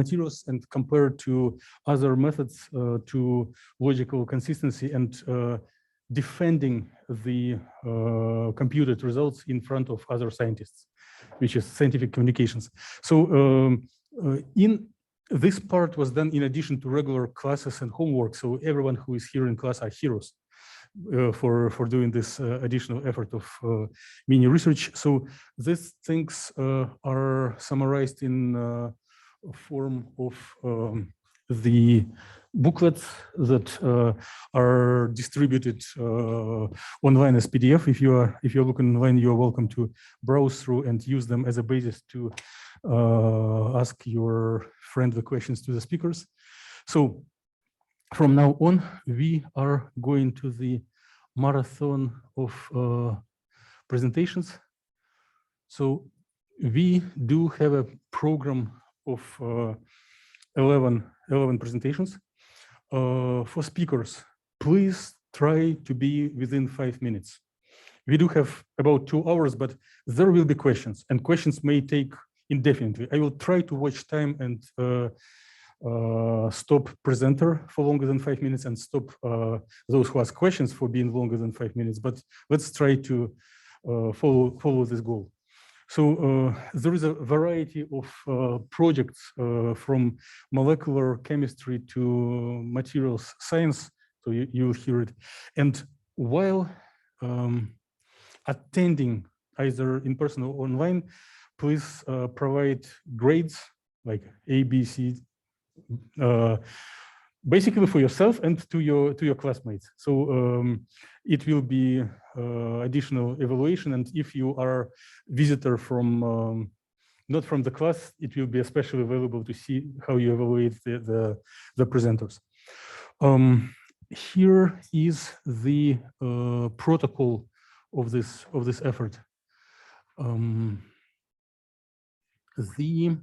materials and compare to other methods to logical consistency and defending the computed results in front of other scientists, which is scientific communications. So in this part was done in addition to regular classes and homework. So everyone who is here in class are heroes for doing this additional effort of mini research. So these things are summarized in form of the booklets that are distributed online as PDF. If you're looking online, you are welcome to browse through and use them as a basis to ask your friendly questions to the speakers. So from now on, we are going to the marathon of presentations. So we do have a program of 11 presentations. For speakers, please try to be within 5 minutes. We do have about 2 hours, but there will be questions, and questions may take indefinitely. I will try to watch time and stop presenter for longer than 5 minutes and stop those who ask questions for being longer than 5 minutes. But let's try to follow this goal. So there is a variety of projects from molecular chemistry to materials science. So you'll hear it. And while attending either in person or online, please provide grades like A, B, C, basically for yourself and to your classmates. So it will be additional evaluation, and if you are visitor from not from the class, it will be especially available to see how you evaluate the presenters. Here is the protocol of this effort. The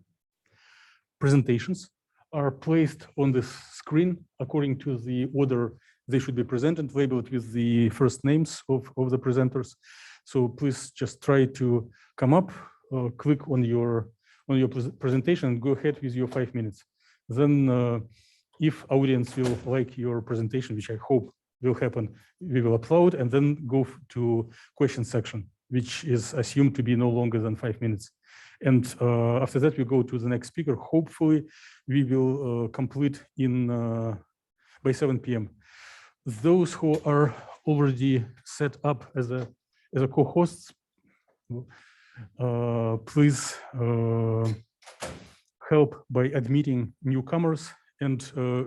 presentations are placed on this screen according to the order they should be presented, labeled with the first names of the presenters. So please just try to come up, click on your presentation, and go ahead with your 5 minutes. Then if audience will like your presentation, which I hope will happen, we will upload and then go to question section, which is assumed to be no longer than 5 minutes. And after that, we go to the next speaker. Hopefully, we will complete by 7 p.m. Those who are already set up as a co-hosts, please help by admitting newcomers. And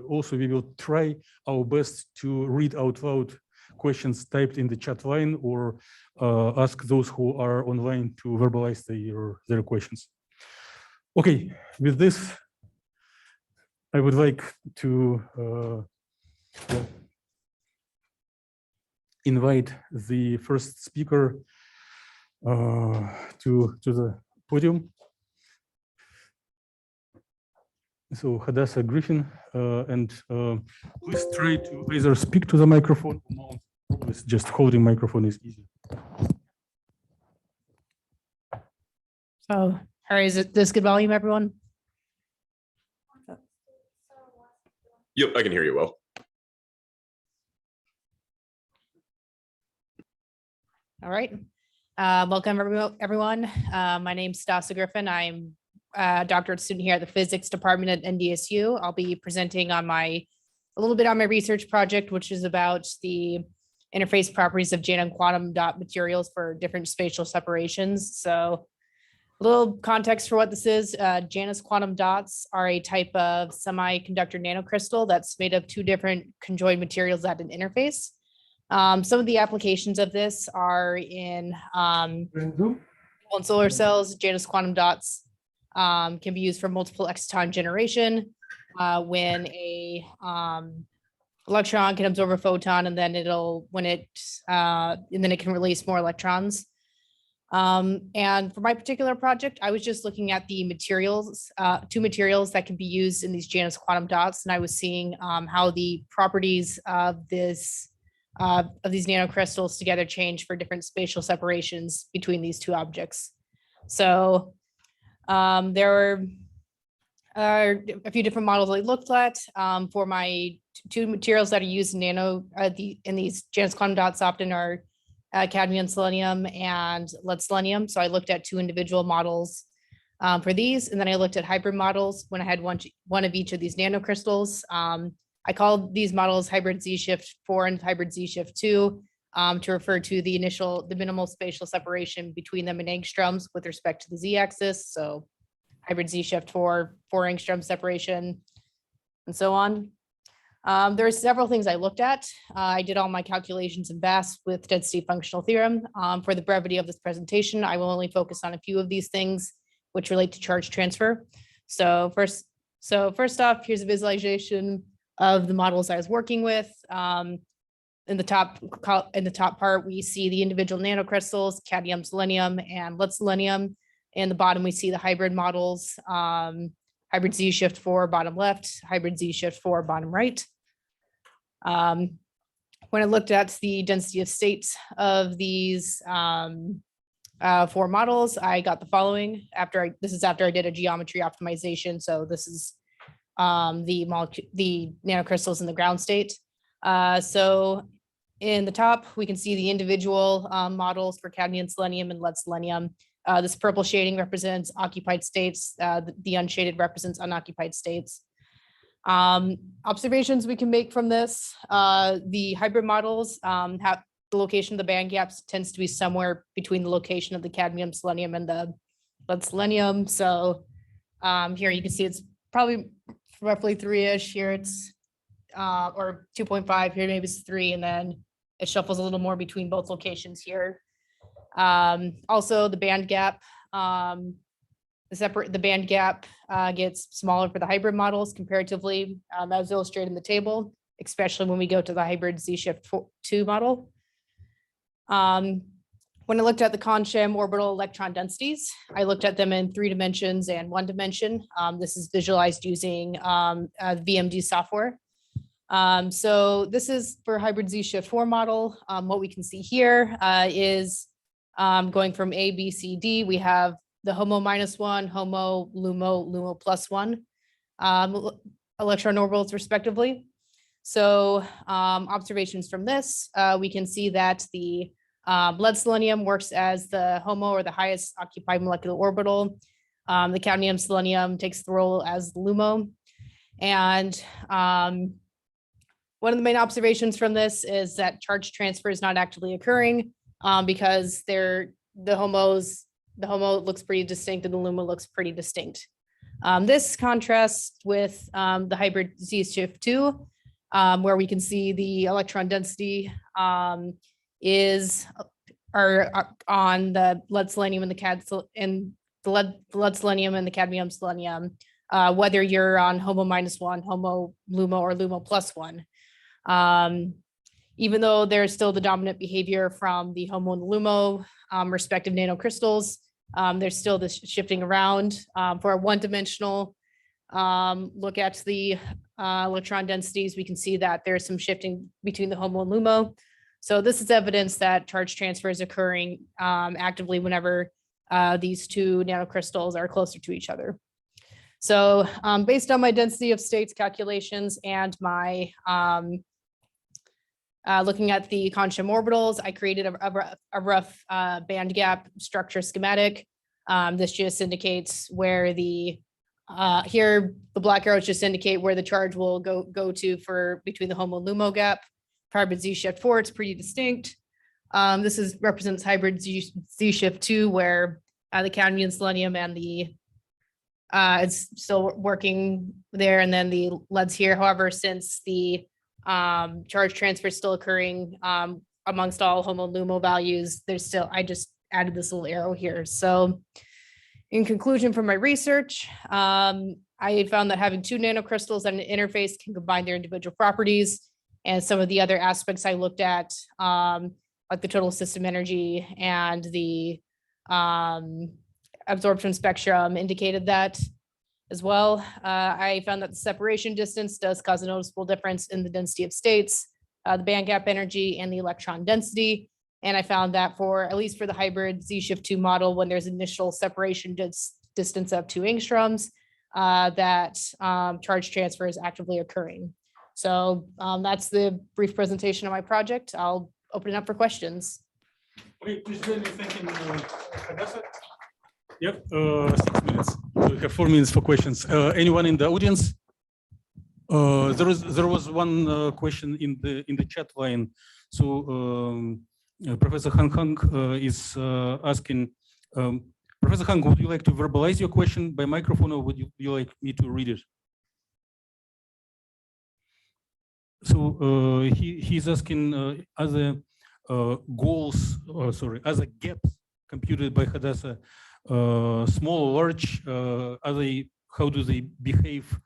also, we will try our best to read out loud questions typed in the chat line, or ask those who are online to verbalize their questions. Okay, with this, I would like to invite the first speaker to the podium. So Hadassah Griffin, and please try to either speak to the microphone or mount. Just holding microphone is easy. So, all right, is this good volume, everyone? Yep, I can hear you well. All right. Welcome, everyone. My name's Hadassah Griffin. I'm a doctorate student here at the physics department at NDSU. I'll be presenting on a little bit on my research project, which is about the interface properties of Janus quantum dot materials for different spatial separations. So a little context for what this is. Janus quantum dots are a type of semiconductor nanocrystal that's made of 2 different conjoined materials at an interface. Some of the applications of this are in solar cells. Janus quantum dots can be used for multiple exciton generation when a electron can absorb a photon, and then it can release more electrons. And for my particular project, I was just looking at the materials, 2 materials that can be used in these Janus quantum dots, and I was seeing how the properties of these nanocrystals together change for different spatial separations between these 2 objects. So there are a few different models I looked at for my two materials that are used in in these Janus quantum dots often are cadmium, selenium, and lead selenium. So I looked at 2 individual models for these, and then I looked at hybrid models when I had one of each of these nanocrystals. I called these models hybrid Z-shift 4 and hybrid Z-shift 2 to refer to the minimal spatial separation between them in angstroms with respect to the Z-axis. So hybrid Z-shift 4 angstrom separation, and so on. There are several things I looked at. I did all my calculations in VASP with density functional theorem. For the brevity of this presentation, I will only focus on a few of these things which relate to charge transfer. So first off, here's a visualization of the models I was working with. In the top part, we see the individual nanocrystals, cadmium, selenium, and lead selenium. In the bottom, we see the hybrid models, hybrid Z-shift 4 bottom left, hybrid Z-shift 4 bottom right. When I looked at the density of states of these 4 models, I got the following. This is after I did a geometry optimization. So this is the nanocrystals in the ground state. So in the top, we can see the individual models for cadmium, selenium, and lead selenium. This purple shading represents occupied states. The unshaded represents unoccupied states. Observations we can make from this, the hybrid models have the location of the band gaps tends to be somewhere between the location of the cadmium, selenium, and the lead selenium. So here you can see it's probably roughly 3-ish. Here it's or 2.5, here maybe it's 3, and then it shuffles a little more between both locations here. Also the band gap, the band gap gets smaller for the hybrid models comparatively, as illustrated in the table, especially when we go to the hybrid Z-shift 2 model. When I looked at the CHEM orbital electron densities, I looked at them in 3 dimensions and 1 dimension. This is visualized using VMD software. So this is for hybrid Z-shift 4 model. What we can see here is going from A, B, C, D, we have the HOMO -1, HOMO, LUMO, LUMO +1 electron orbitals respectively. So observations from this, we can see that the lead selenium works as the HOMO, or the highest occupied molecular orbital. The cadmium selenium takes the role as the LUMO. And one of the main observations from this is that charge transfer is not actually occurring because the HOMO looks pretty distinct and the LUMO looks pretty distinct. This contrasts with the hybrid Z-shift 2, where we can see the electron density are on the lead selenium and the lead selenium and the cadmium selenium, whether you're on HOMO -1, HOMO, LUMO, or LUMO +1. Even though there's still the dominant behavior from the HOMO and LUMO respective nanocrystals, there's still this shifting around. For a 1-dimensional look at the electron densities, we can see that there's some shifting between the HOMO and LUMO. So this is evidence that charge transfer is occurring actively whenever these 2 nanocrystals are closer to each other. So based on my density of states calculations and my looking at the CHEM orbitals, I created a rough band gap structure schematic. This just indicates where here the black arrows just indicate where the charge will go to for between the HOMO LUMO gap. Hybrid Z-shift 4, it's pretty distinct. This represents hybrid Z-shift 2, where the cadmium, selenium, and the it's still working there, and then the leads here. However, since the charge transfer is still occurring amongst all HOMO LUMO values, I just added this little arrow here. So in conclusion from my research, I found that having 2 nanocrystals at an interface can combine their individual properties, and some of the other aspects I looked at, like the total system energy and the absorption spectrum, indicated that as well. I found that the separation distance does cause a noticeable difference in the density of states, the band gap energy, and the electron density. And I found that at least for the hybrid Z-shift 2 model, when there's initial separation distance of 2 angstroms, that charge transfer is actively occurring. So that's the brief presentation of my project. I'll open it up for questions. Okay, please join me thanking Hadassah. Yep, 6 minutes. We have 4 minutes for questions. Anyone in the audience? There was one question in the chat line. So Professor Hang is asking, Professor Hang, would you like to verbalize your question by microphone, or would you like me to read it? So he's asking other goals, other gaps computed by Hadassah, small or large, how do they behave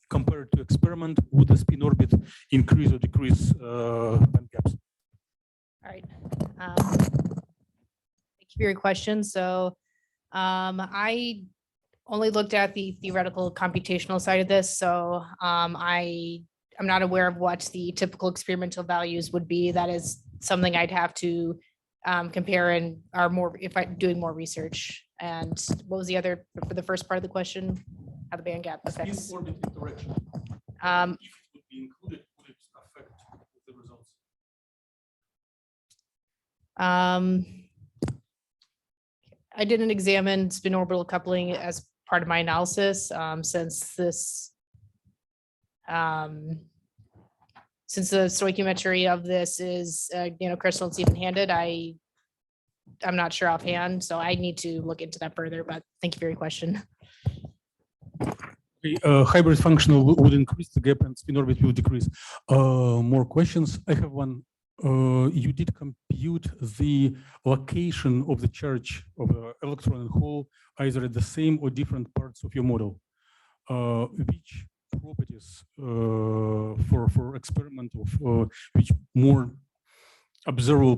compared to experiment? Would the spin orbit increase or decrease band gaps? All right. Thank you for your question. So I only looked at the theoretical computational side of this. So I'm not aware of what the typical experimental values would be. That is something I'd have to compare and are more if I'm doing more research. And what was the other for the first part of the question? How the band gap affects. Spin orbit interaction. If it would be included, would it affect the results? I didn't examine spin orbital coupling as part of my analysis, since the stoichiometry of this is crystal and even-handed. I'm not sure offhand, so I need to look into that further, but thank you for your question. Hybrid functional would increase the gap and spin orbit will decrease. More questions. I have one. You did compute the location of the charge of the electron and hole either at the same or different parts of your model. Which properties for experiment of which more observable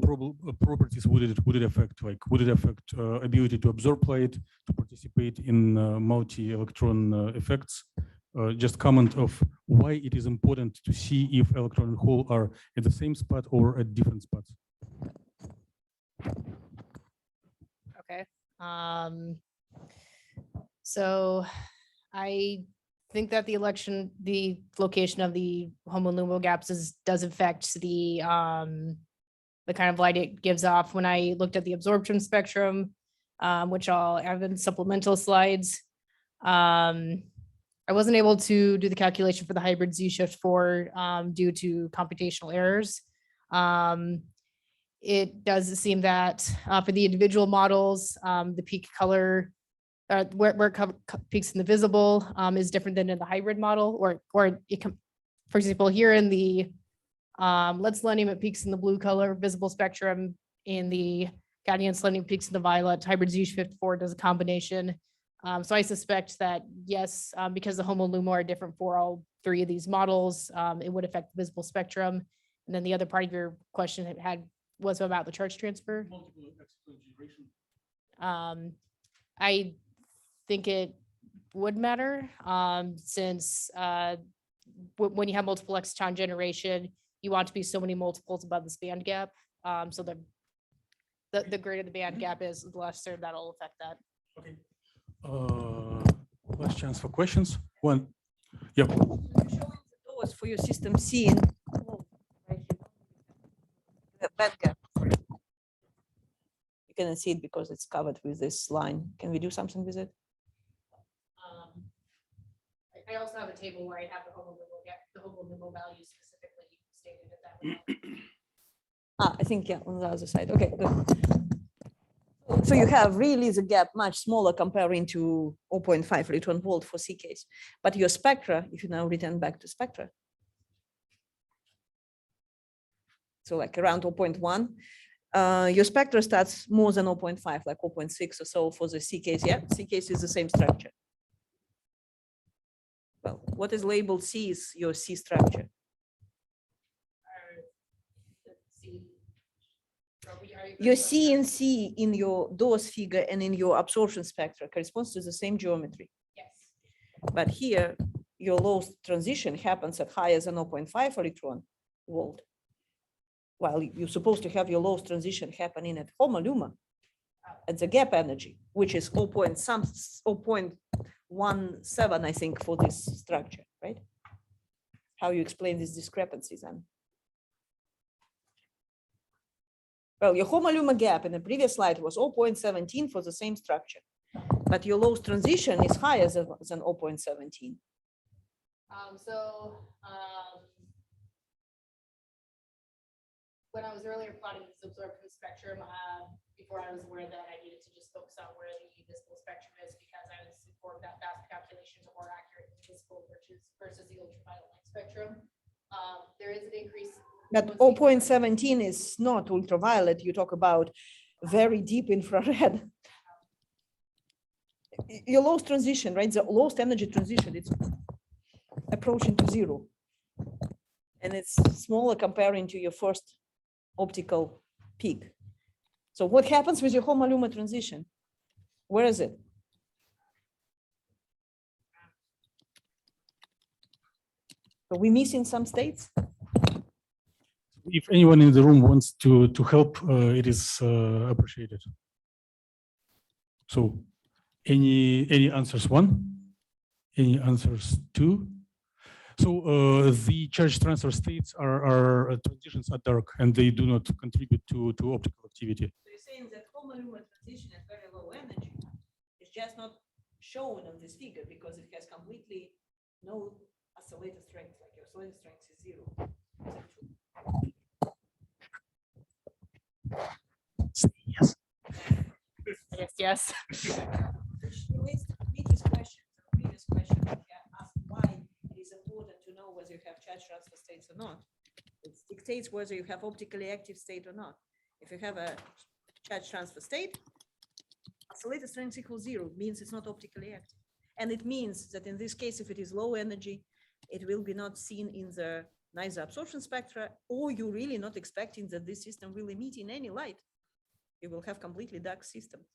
properties would it affect? Like, would it affect ability to absorb light, to participate in multi-electron effects? Just comment of why it is important to see if electron and hole are at the same spot or at different spots. Okay. So I think that the location of the homoluminal gaps does affect the kind of light it gives off. When I looked at the absorption spectrum, which I'll have in supplemental slides, I wasn't able to do the calculation for the hybrid Z-shift 4 due to computational errors. It does seem that for the individual models, the peak color, where it peaks in the visible is different than in the hybrid model, or it for example, here in the lead selenium, it peaks in the blue color visible spectrum. In the gadolinium selenium peaks in the violet. Hybrid Z-shift 4 does a combination. So I suspect that, yes, because the homoluma are different for all 3 of these models, it would affect the visible spectrum. And then the other part of your question was about the charge transfer. I think it would matter since when you have multiple exciton generation, you want to be so many multiples above this band gap. So the greater the band gap is, the lesser that'll affect that. Okay. Last chance for questions. One. Yep. Those for your system C in the band gap. You cannot see it because it's covered with this line. Can we do something with it? I also have a table where I have the homoluminal values specifically stated at that. I think, yeah, on the other side. Okay, good. So you have really the gap much smaller comparing to 0.5 electron volt for C case. But your spectra, if you now return back to spectra, so like around 0.1, your spectra starts more than 0.5, like 0.6 or so for the C case. Yeah, C case is the same structure. Well, what is labeled C is your C structure. Your C and C in your dose figure and in your absorption spectra corresponds to the same geometry. Yes. But here, your low transition happens at higher than 0.5 electron volt, while you're supposed to have your low transition happening at homoluma at the gap energy, which is 0.17, I think, for this structure, right? How you explain these discrepancies then? Well, your homolume gap in the previous slide was 0.17 for the same structure, but your Low's transition is higher than 0.17. When I was earlier plotting this absorption spectrum, before I was aware that I needed to just focus on where the visible spectrum is, because I was informed that VASP calculations are more accurate in visible versus the ultraviolet light spectrum. There is an increase. But 0.17 is not ultraviolet. You talk about very deep infrared. Your lowest transition, right? The lowest energy transition, it's approaching to zero. And it's smaller comparing to your first optical peak. So what happens with your homolume transition? Where is it? Are we missing some states? If anyone in the room wants to help, it is appreciated. So any answers one? Any answers two? So the charge transfer states are transitions are dark and they do not contribute to optical activity. So you're saying that homolume transition at very low energy is just not shown on this figure because it has completely no oscillator strength, like your oscillator strength is zero. Yes. Yes. Which relates to Dmitri's question, the previous question, asked why it is important to know whether you have charge transfer states or not. It dictates whether you have optically active state or not. If you have a charge transfer state, oscillator strength equals zero, means it's not optically active. And it means that in this case, if it is low energy, it will be not seen in the neither absorption spectra, or you're really not expecting that this system will emit in any light. You will have completely dark system.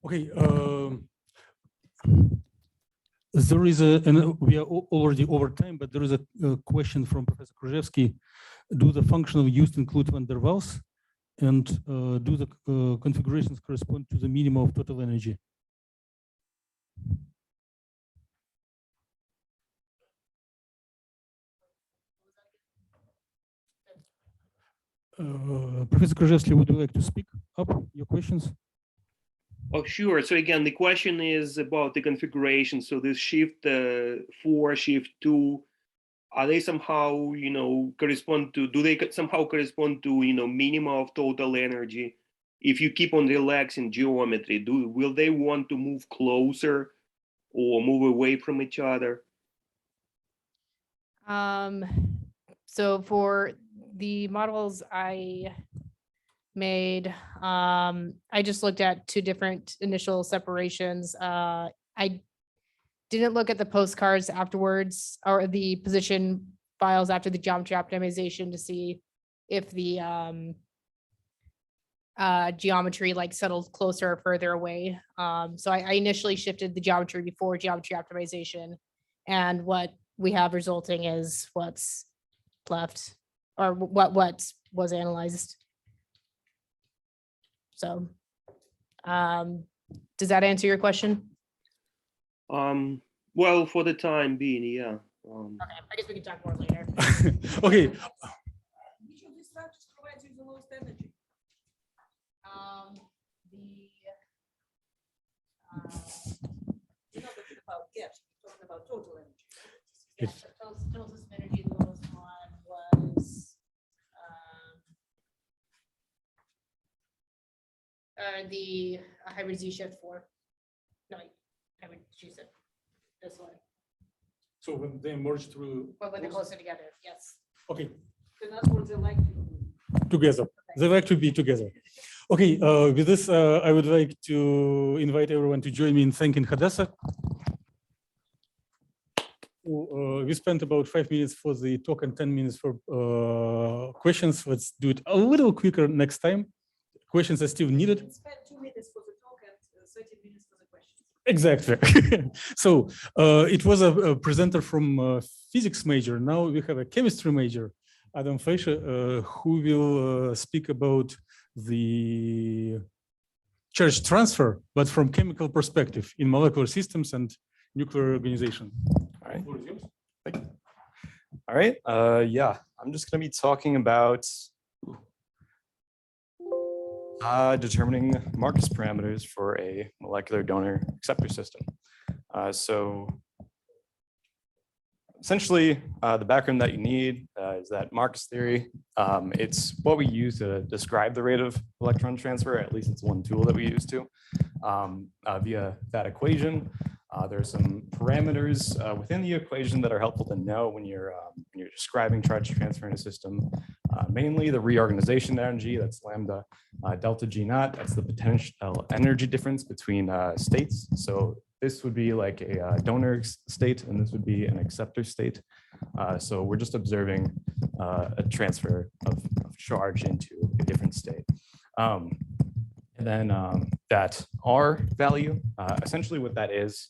Okay. There is and we are already over time, but there is a question from Professor Krzyzewski. Do the functional used include van der Waals? And do the configurations correspond to the minimum of total energy? Professor Krzyzewski, would you like to speak up your questions? Oh, sure. So again, the question is about the configuration. So this shift 4, shift 2, are they somehow, correspond to, do they somehow correspond to, minimum of total energy? If you keep on relaxing geometry, will they want to move closer or move away from each other? So for the models I made, I just looked at 2 different initial separations. I didn't look at the postcards afterwards or the position files after the geometry optimization to see if the geometry like settled closer or further away. So I initially shifted the geometry before geometry optimization, and what we have resulting is what's left, or what was analyzed. So does that answer your question? Well, for the time being, yeah. Okay, I guess we can talk more later. Okay. Which of these structures provides you the lowest energy? You're not talking about gaps, you're talking about total energy. Yes. Total system energy, the lowest one was the hybrid Z shift 4. No, hybrid G shift. This one. So when they merge through. But when they're closer together, yes. Okay. So that's what they like to do. Together. They like to be together. Okay. With this, I would like to invite everyone to join me in thanking Hadassah. We spent about 5 minutes for the talk and 10 minutes for questions. Let's do it a little quicker next time. Questions are still needed. Spend 2 minutes for the talk and 30 minutes for the questions. Exactly. So it was a presenter from physics major. Now we have a chemistry major, Adam Flesche, who will speak about the charge transfer, but from chemical perspective in molecular systems and nuclear organization. All right. Thank you. All right. Yeah, I'm just going to be talking about determining Marcus parameters for a molecular donor acceptor system. So essentially, the background that you need is that Marcus theory. It's what we use to describe the rate of electron transfer. At least it's one tool that we use to via that equation. There are some parameters within the equation that are helpful to know when you're describing charge transfer in a system. Mainly the reorganization energy, that's lambda delta G naught. That's the potential energy difference between states. So this would be like a donor state, and this would be an acceptor state. So we're just observing a transfer of charge into a different state. And then that R value, essentially what that is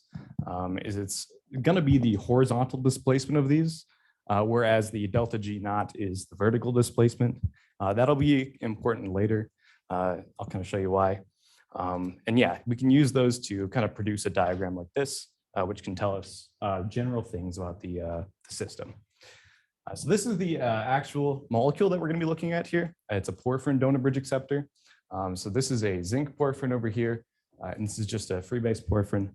it's going to be the horizontal displacement of these, whereas the delta G naught is the vertical displacement. That'll be important later. I'll kind of show you why. And yeah, we can use those to kind of produce a diagram like this, which can tell us general things about the system. So this is the actual molecule that we're going to be looking at here. It's a porphyrin donor bridge acceptor. So this is a zinc porphyrin over here, and this is just a free base porphyrin.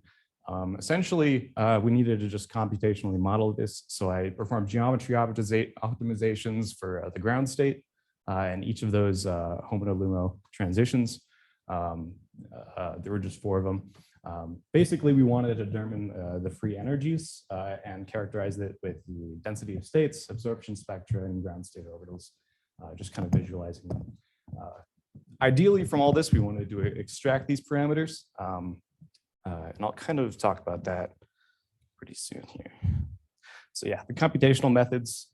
Essentially, we needed to just computationally model this. So I performed geometry optimizations for the ground state and each of those homo-to-lumo transitions. There were just 4 of them. Basically, we wanted to determine the free energies and characterize it with the density of states, absorption spectra, and ground state orbitals, just kind of visualizing them. Ideally, from all this, we wanted to extract these parameters. And I'll kind of talk about that pretty soon here. So yeah, the computational methods,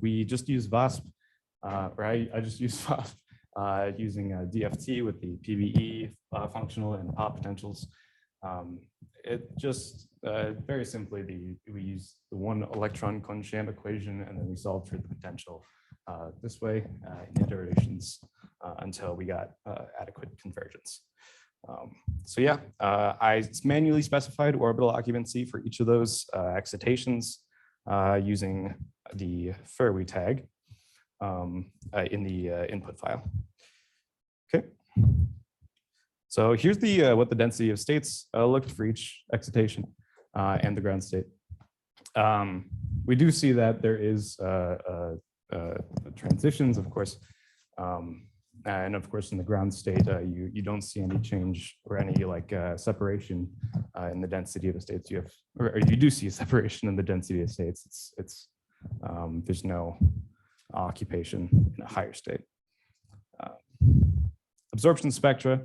we just use VASP, or I just use VASP using DFT with the PBE functional and pop potentials. It just very simply, we use the one electron Kohn-Sham equation, and then we solve for the potential this way in iterations until we got adequate convergence. So yeah, I manually specified orbital occupancy for each of those excitations using the Furwy tag in the input file. Okay. So here's the what the density of states looked for each excitation and the ground state. We do see that there is transitions, of course. And of course, in the ground state, you don't see any change or any like separation in the density of the states. Or you do see a separation in the density of states. There's no occupation in a higher state. Absorption spectra.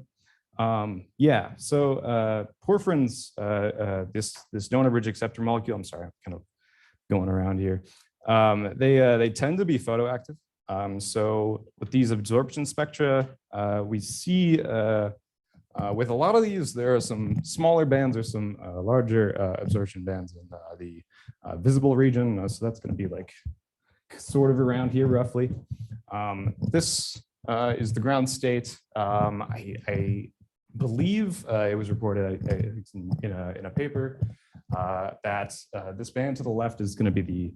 Yeah, so porphyrins, this donor bridge acceptor molecule. I'm sorry, I'm kind of going around here. They tend to be photoactive. So with these absorption spectra, we see with a lot of these, there are some smaller bands or some larger absorption bands in the visible region. So that's going to be like sort of around here roughly. This is the ground state. I believe it was reported in a paper that this band to the left is going to be the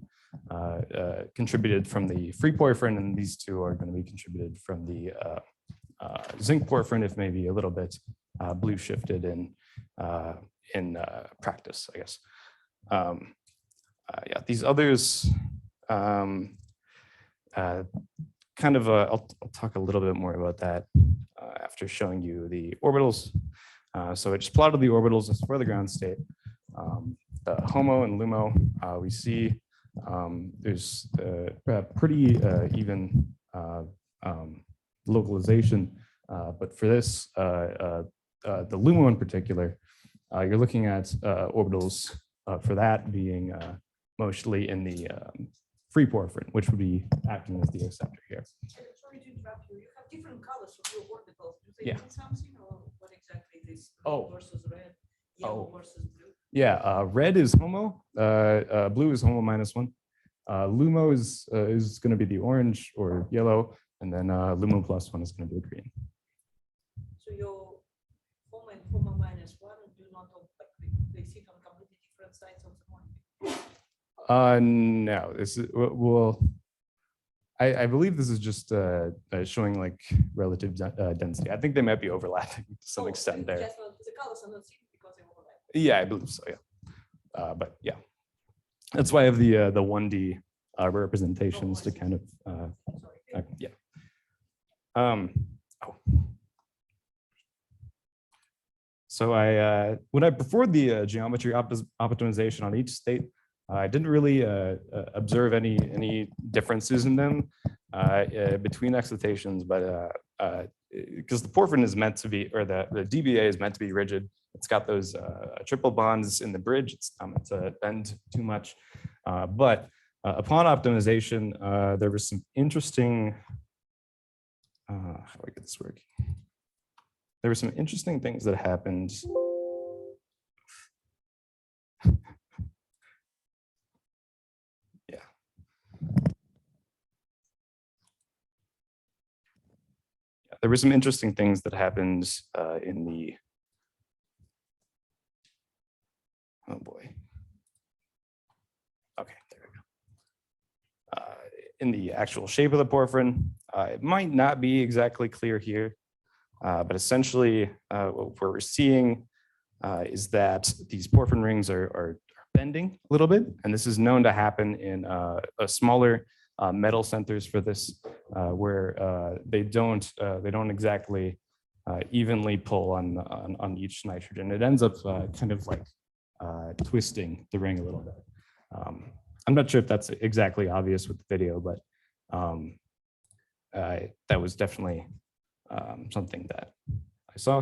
contributed from the free porphyrin, and these two are going to be contributed from the zinc porphyrin, if maybe a little bit blue shifted in practice, I guess. Yeah, these others kind of I'll talk a little bit more about that after showing you the orbitals. So I just plotted the orbitals for the ground state. The HOMO and LUMO, we see there's pretty even localization, but for this, the LUMO in particular, you're looking at orbitals for that being mostly in the free porphyrin, which would be acting as the acceptor here. Sorry to interrupt you. You have different colors of your orbitals. Do they Yeah. mean something, or what exactly this Oh. blue versus red, yellow versus blue? Yeah, red is HOMO, blue is HOMO -1. LUMO is going to be the orange or yellow, and then LUMO +1 is going to be the green. So your former and former -1 do not overlap. They sit on completely different sides of the molecule. No, this is well. I believe this is just showing like relative density. I think they might be overlapping to some extent there. Just the colors are not seen because they overlap. Yeah, I believe so. Yeah, but yeah, that's why I have the 1D representations to kind of yeah. So when I performed the geometry optimization on each state, I didn't really observe any differences in them between excitations, but because the porphyrin is meant to be, or the DBA is meant to be rigid, it's got those triple bonds in the bridge. It's not meant to bend too much, but upon optimization, there was some interesting. How do I get this working? There were some interesting things that happened. Yeah. There were some interesting things that happened in the. Oh boy. Okay, there we go. In the actual shape of the porphyrin, it might not be exactly clear here, but essentially what we're seeing is that these porphyrin rings are bending a little bit, and this is known to happen in a smaller metal centers for this, where they don't exactly evenly pull on each nitrogen. It ends up kind of like twisting the ring a little bit. I'm not sure if that's exactly obvious with the video, but that was definitely something that I saw.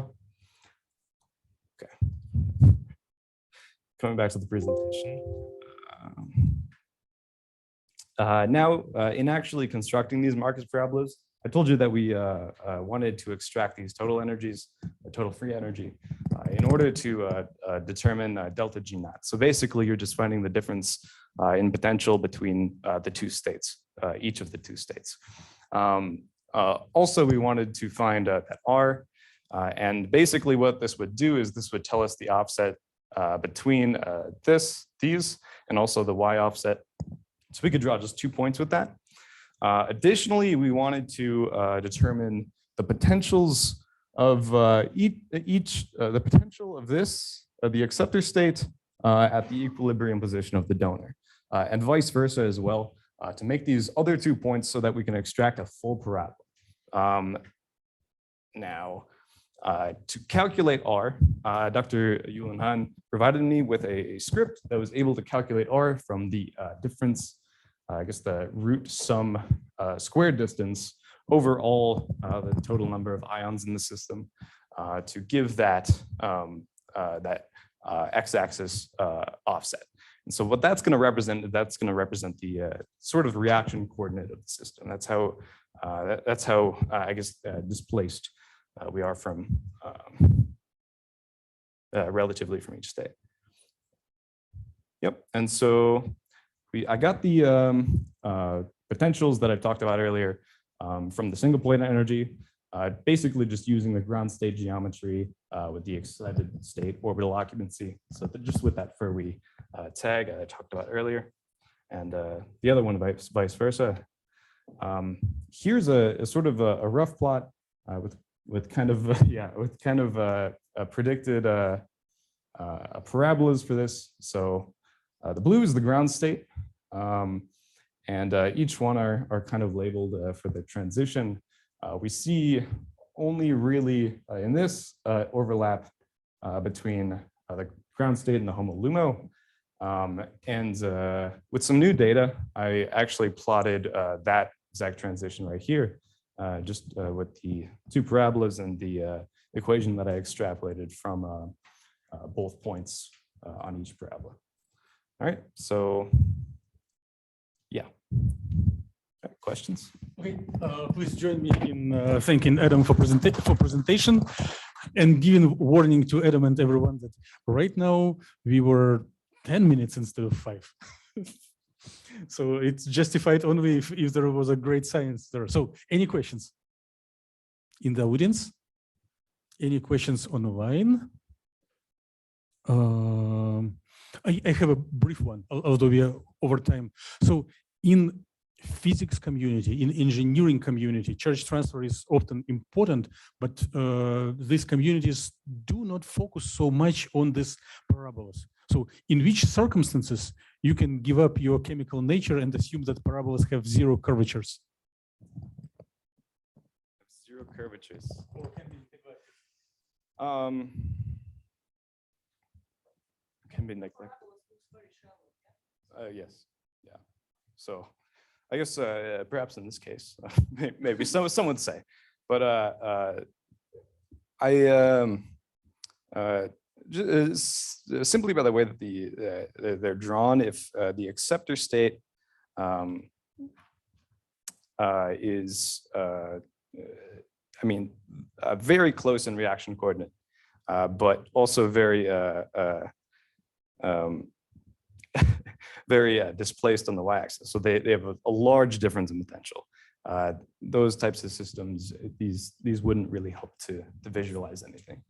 Okay. Coming back to the presentation. Now, in actually constructing these Marcus parabolas, I told you that we wanted to extract these total energies, or total free energy, in order to determine delta G naught. So basically, you're just finding the difference in potential between the two states, each of the two states. Also, we wanted to find that R, and basically what this would do is this would tell us the offset between these, and also the Y offset. So we could draw just 2 points with that. Additionally, we wanted to determine the potentials of the potential of this, the acceptor state at the equilibrium position of the donor, and vice versa as well, to make these other 2 points so that we can extract a full parabola. Now, to calculate R, Dr. Yulin Han provided me with a script that was able to calculate R from the difference, I guess the root sum squared distance over all the total number of ions in the system, to give that x-axis offset. And so what that's going to represent the sort of reaction coordinate of the system. That's how I guess displaced we are from relatively from each state. Yep. And so I got the potentials that I talked about earlier from the single point energy, basically just using the ground state geometry with the excited state orbital occupancy. So just with that Fermi tag I talked about earlier, and the other one vice versa. Here's a sort of a rough plot with kind of predicted parabolas for this. So the blue is the ground state, and each one are kind of labeled for the transition. We see only really in this overlap between the ground state and the HOMO-LUMO. And with some new data, I actually plotted that exact transition right here, just with the 2 parabolas and the equation that I extrapolated from both points on each parabola. All right, so yeah. Questions? Okay, please join me in thanking Adam for presentation, and giving warning to Adam and everyone that right now we were 10 minutes instead of 5. So it's justified only if there was a great science there. So any questions in the audience? Any questions online? I have a brief one, although we are over time. So in physics community, in engineering community, charge transfer is often important, but these communities do not focus so much on these parabolas. So in which circumstances you can give up your chemical nature and assume that parabolas have zero curvatures? Zero curvatures. Or can be neglected? Can be neglected. Yes, yeah. So I guess perhaps in this case, maybe some would say, but simply by the way that they're drawn, if the acceptor state is, I mean, very close in reaction coordinate, but also very very displaced on the y-axis. So they have a large difference in potential. Those types of systems, these wouldn't really help to visualize anything.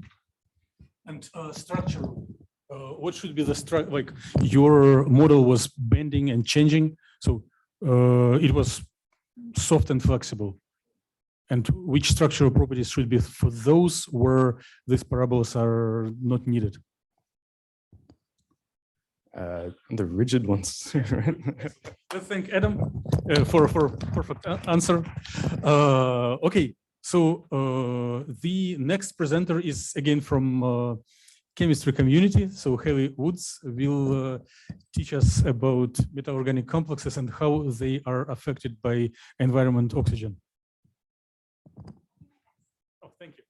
And structure, what should be the structure? Like your model was bending and changing, so it was soft and flexible. And which structural properties should be for those where these parabolas are not needed? The rigid ones. Let's thank Adam for perfect answer. Okay, so the next presenter is again from chemistry community. So Hayley Woods will teach us about meta-organic complexes and how they are affected by environment oxygen. Oh, thank you.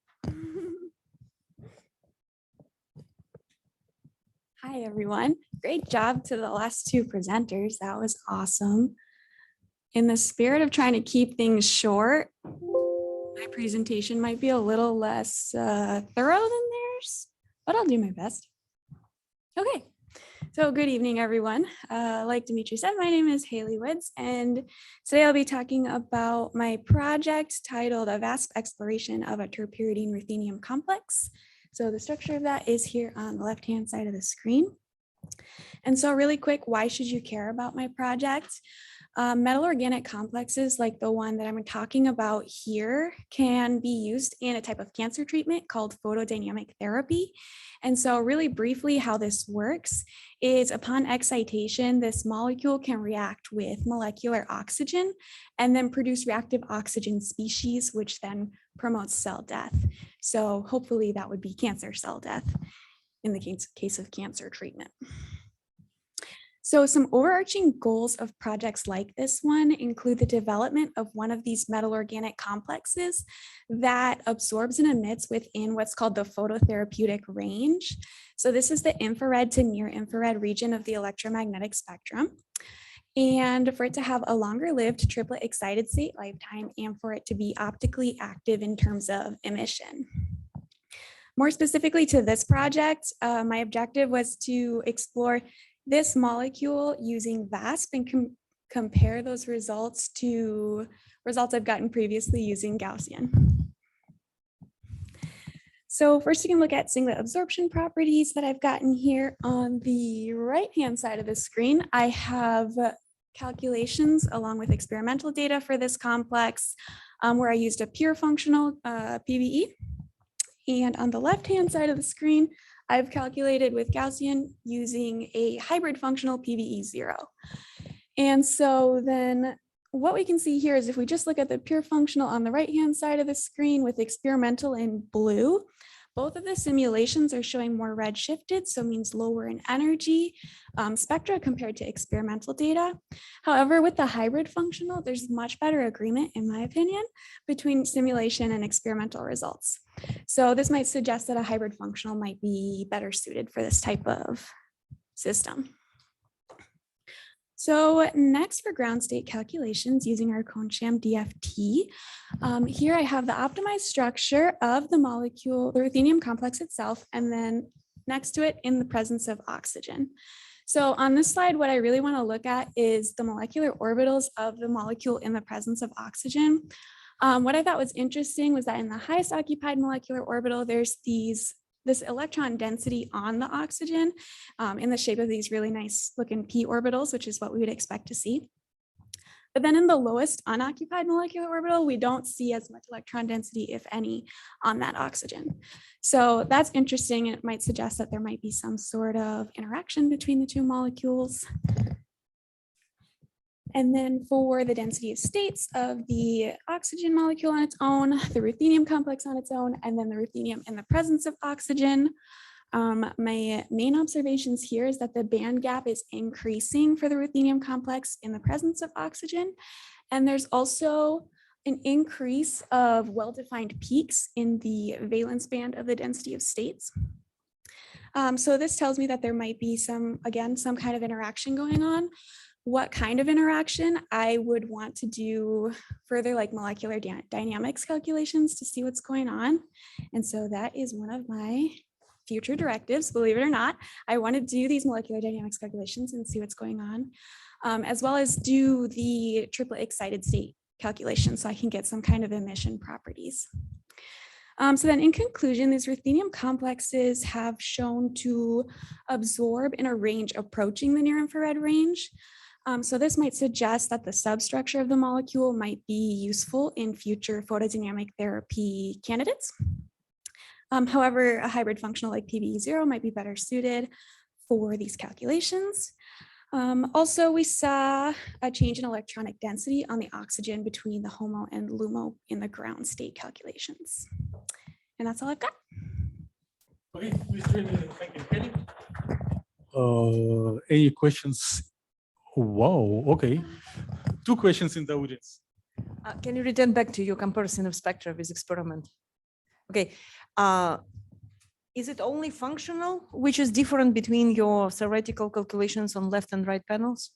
Hi, everyone. Great job to the last two presenters. That was awesome. In the spirit of trying to keep things short, my presentation might be a little less thorough than theirs, but I'll do my best. Okay, so good evening, everyone. Like Dimitri said, my name is Hayley Woods, and today I'll be talking about my project titled A VASP Exploration of a Ter-pyridine Ruthenium Complex. So the structure of that is here on the left-hand side of the screen. And so really quick, why should you care about my project? Metal organic complexes like the one that I'm talking about here can be used in a type of cancer treatment called photodynamic therapy. And so really briefly how this works is upon excitation, this molecule can react with molecular oxygen and then produce reactive oxygen species, which then promotes cell death. So hopefully that would be cancer cell death in the case of cancer treatment. So some overarching goals of projects like this one include the development of one of these metal organic complexes that absorbs and emits within what's called the phototherapeutic range. So this is the infrared to near infrared region of the electromagnetic spectrum. And for it to have a longer lived triplet excited state lifetime and for it to be optically active in terms of emission. More specifically to this project, my objective was to explore this molecule using VASP and compare those results to results I've gotten previously using Gaussian. So first you can look at singlet absorption properties that I've gotten here. On the right-hand side of the screen, I have calculations along with experimental data for this complex where I used a pure functional PBE. And on the left-hand side of the screen, I've calculated with Gaussian using a hybrid functional PBE0. And so then what we can see here is if we just look at the pure functional on the right-hand side of the screen with experimental in blue, both of the simulations are showing more red shifted, so means lower in energy spectra compared to experimental data. However, with the hybrid functional, there's much better agreement, in my opinion, between simulation and experimental results. So this might suggest that a hybrid functional might be better suited for this type of system. So next for ground state calculations using our cone-sham DFT, here I have the optimized structure of the molecule, the ruthenium complex itself, and then next to it in the presence of oxygen. So on this slide, what I really want to look at is the molecular orbitals of the molecule in the presence of oxygen. What I thought was interesting was that in the highest occupied molecular orbital, there's this electron density on the oxygen in the shape of these really nice looking p orbitals, which is what we would expect to see. But then in the lowest unoccupied molecular orbital, we don't see as much electron density, if any, on that oxygen. So that's interesting. It might suggest that there might be some sort of interaction between the two molecules. And then for the density of states of the oxygen molecule on its own, the ruthenium complex on its own, and then the ruthenium in the presence of oxygen. My main observations here is that the band gap is increasing for the ruthenium complex in the presence of oxygen. And there's also an increase of well-defined peaks in the valence band of the density of states. So this tells me that there might be some kind of interaction going on. What kind of interaction? I would want to do further like molecular dynamics calculations to see what's going on. And so that is one of my future directives, believe it or not. I want to do these molecular dynamics calculations and see what's going on, as well as do the triplet excited state calculation so I can get some kind of emission properties. So then in conclusion, these ruthenium complexes have shown to absorb in a range approaching the near infrared range. So this might suggest that the substructure of the molecule might be useful in future photodynamic therapy candidates. However, a hybrid functional like PBE0 might be better suited for these calculations. Also, we saw a change in electronic density on the oxygen between the HOMO and LUMO in the ground state calculations. And that's all I've got. Okay, please join me in thanking Hayley. Any questions? Wow, okay. 2 questions in the audience. Can you return back to your comparison of spectra with experiment? Okay. Is it only functional, which is different between your theoretical calculations on left and right panels?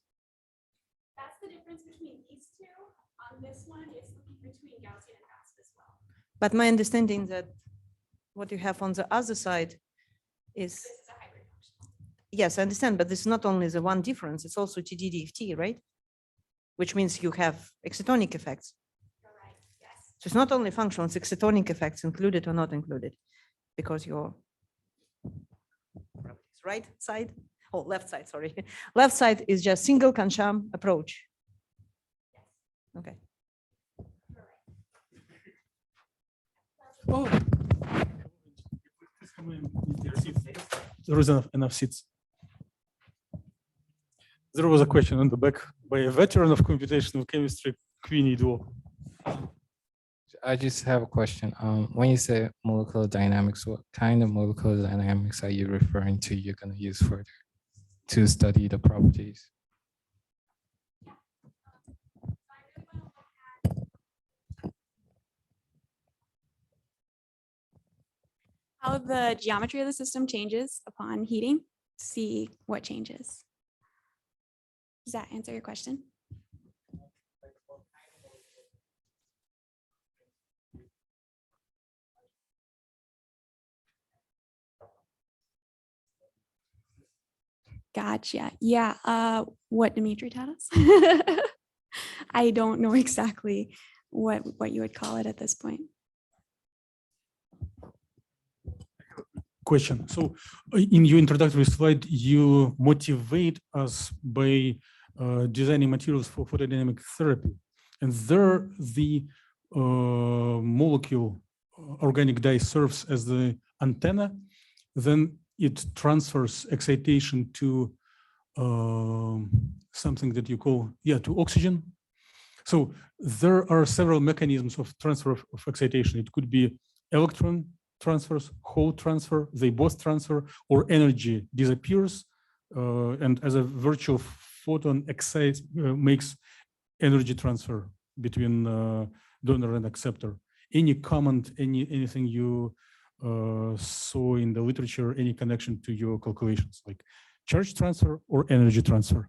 That's the difference between these two. On this one, it's looking between Gaussian and VASP as well. But my understanding that what you have on the other side is. This is a hybrid function. Yes, I understand, but this is not only the one difference, it's also TDDFT, right? Which means you have excitonic effects. You're right, yes. So it's not only functional, it's excitonic effects included or not included, because your right side, left side, sorry. Left side is just single Kansham approach. Okay. Oh. There is enough seats. There was a question on the back by a veteran of computational chemistry, Queenie Duo. I just have a question. When you say molecular dynamics, what kind of molecular dynamics are you referring to? You're going to use further to study the properties? How the geometry of the system changes upon heating, see what changes. Does that answer your question? Gotcha. Yeah. What Dimitri taught us. I don't know exactly what you would call it at this point. Question. So in your introductory slide, you motivate us by designing materials for photodynamic therapy. And there the molecule organic dye serves as the antenna. Then it transfers excitation to something that you call, to oxygen. So there are several mechanisms of transfer of excitation. It could be electron transfers, Hall transfer, they both transfer, or energy disappears. And as a virtual photon excites, makes energy transfer between donor and acceptor. Any comment, anything you saw in the literature, any connection to your calculations, like charge transfer or energy transfer?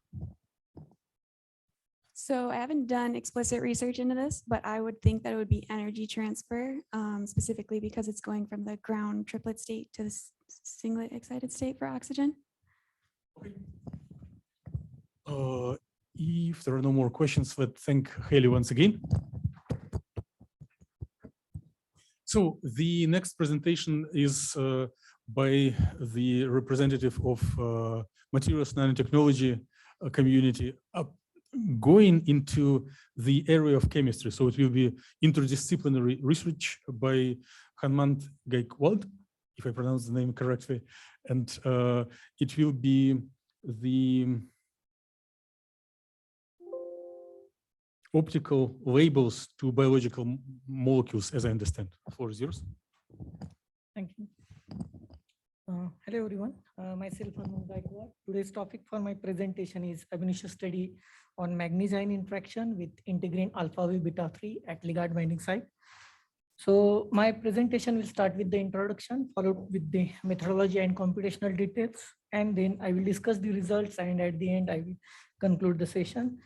So I haven't done explicit research into this, but I would think that it would be energy transfer, specifically because it's going from the ground triplet state to the singlet excited state for oxygen. If there are no more questions, let's thank Hayley once again. So the next presentation is by the representative of materials nanotechnology community, going into the area of chemistry. So it will be interdisciplinary research by Hanmant Gaikwad, if I pronounce the name correctly, and it will be the optical labels to biological molecules, as I understand. The floor is yours. Thank you. Hello, everyone. Myself, Hanmant Gaikwad. Today's topic for my presentation is Initio Study on manganese-ion interaction with integrin alpha V beta 3 at ligand binding site. So my presentation will start with the introduction, followed with the methodology and computational details, and then I will discuss the results, and at the end, I will conclude the session.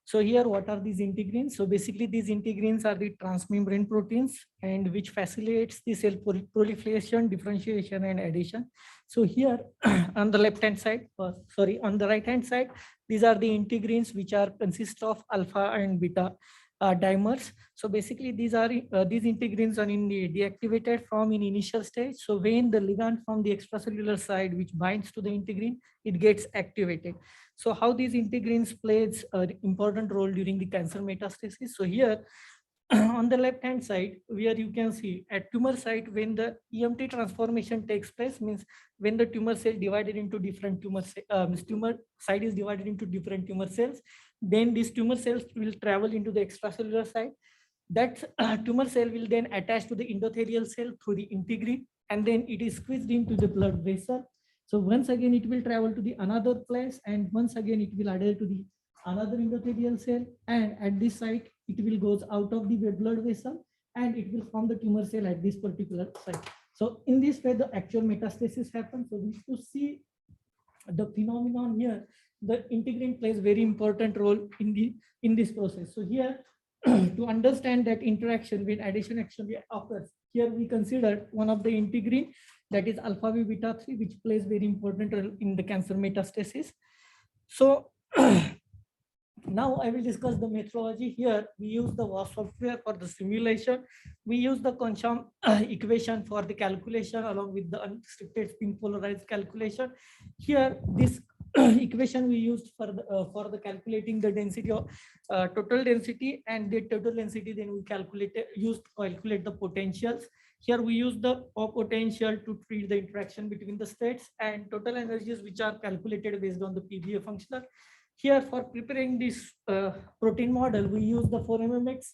So here, what are these integrins? So basically, these integrins are the transmembrane proteins, and which facilitates the cell proliferation, differentiation, and addition. So here, on the left-hand side, on the right-hand side, these are the integrins which are consist of alpha and beta dimers. So basically, these integrins are deactivated from in initial stage. So when the ligand from the extracellular side, which binds to the integrin, it gets activated. So how these integrins plays an important role during the cancer metastasis. So here on the left hand side, where you can see at tumor site, when the EMT transformation takes place, means when the tumor cell divided into different tumor site is divided into different tumor cells, then these tumor cells will travel into the extracellular site. That tumor cell will then attach to the endothelial cell through the integrin, and then it is squeezed into the blood vessel. So once again, it will travel to the another place, and once again, it will adhere to the another endothelial cell, and at this site, it will goes out of the blood vessel, and it will form the tumor cell at this particular site. So in this way, the actual metastasis happens. So we have to see the phenomenon here. The integrin plays very important role in this process. So here, to understand that interaction when addition actually occurs, here we consider one of the integrin, that is alpha V beta 3, which plays very important role in the cancer metastasis. So now I will discuss the methodology. Here we use the VASP software for the simulation. We use the Concham equation for the calculation along with the unrestricted spin polarized calculation. Here this equation we used for the calculating the density of total density, and the total density then we used to calculate the potentials. Here we use the potential to treat the interaction between the states, and total energies which are calculated based on the PBA functional. Here for preparing this protein model, we use the 4mmx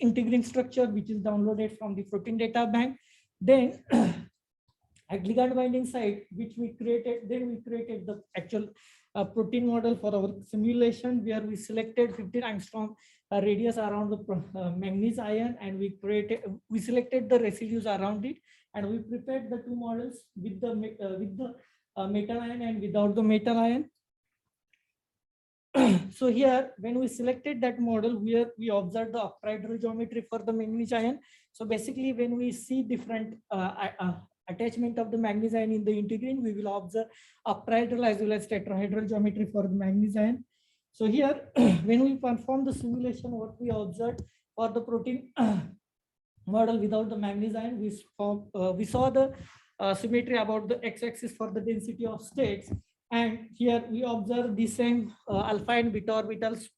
integrin structure, which is downloaded from the protein data bank. Then at ligand binding site, which we created, the actual protein model for our simulation, where we selected 15 angstrom radius around the manganese ion, and we selected the residues around it, and we prepared the two models with the metal ion and without the metal ion. So here, when we selected that model, we observed the octahedral geometry for the manganese ion. So basically, when we see different attachment of the manganese ion in the integrin, we will observe octahedral as well as tetrahedral geometry for the manganese ion. So here, when we perform the simulation, what we observed for the protein model without the manganese ion, we saw the symmetry about the x-axis for the density of states. And here we observe the same alpha and beta orbitals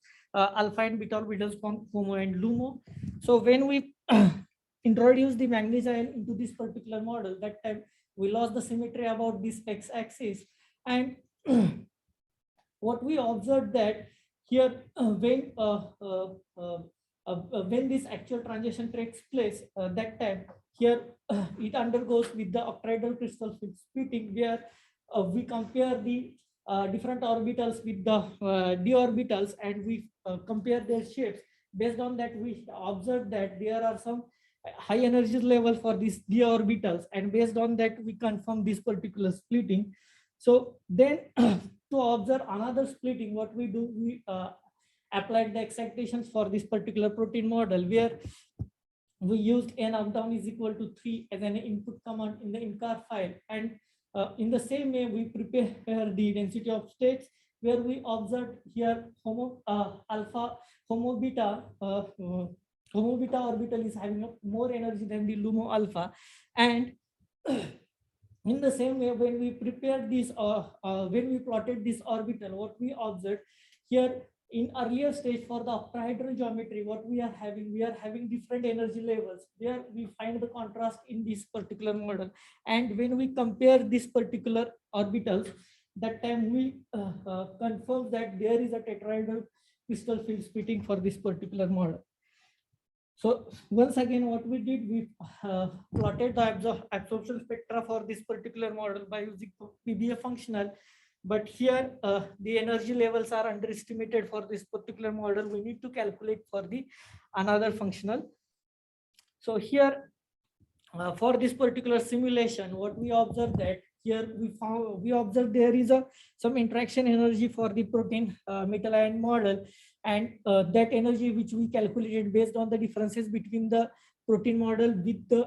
from HOMO and LUMO. So when we introduce the manganese ion into this particular model, that time we lost the symmetry about this x-axis. And what we observed that here when this actual transition takes place, that time here it undergoes with the octahedral crystal splitting, where we compare the different orbitals with the d orbitals, and we compare their shapes. Based on that, we observe that there are some high energy level for these d orbitals, and based on that, we confirm this particular splitting. So then to observe another splitting, what we do, we applied the excitations for this particular protein model, where we used n up down is equal to 3 as an input command in the incar file, and in the same way, we prepare the density of states, where we observed here HOMO alpha, HOMO beta HOMO beta orbital is having more energy than the LUMO alpha. And in the same way, when we prepared this, when we plotted this orbital, what we observed here in earlier stage for the octahedral geometry, what we are having different energy levels. There we find the contrast in this particular model. And when we compare this particular orbitals, that time we confirm that there is a tetrahedral crystal field splitting for this particular model. So once again, what we did, we plotted the absorption spectra for this particular model by using PBA functional. But here the energy levels are underestimated for this particular model. We need to calculate for the another functional. So here for this particular simulation, what we observed that here we observed there is some interaction energy for the protein metal ion model, and that energy which we calculated based on the differences between the protein model with the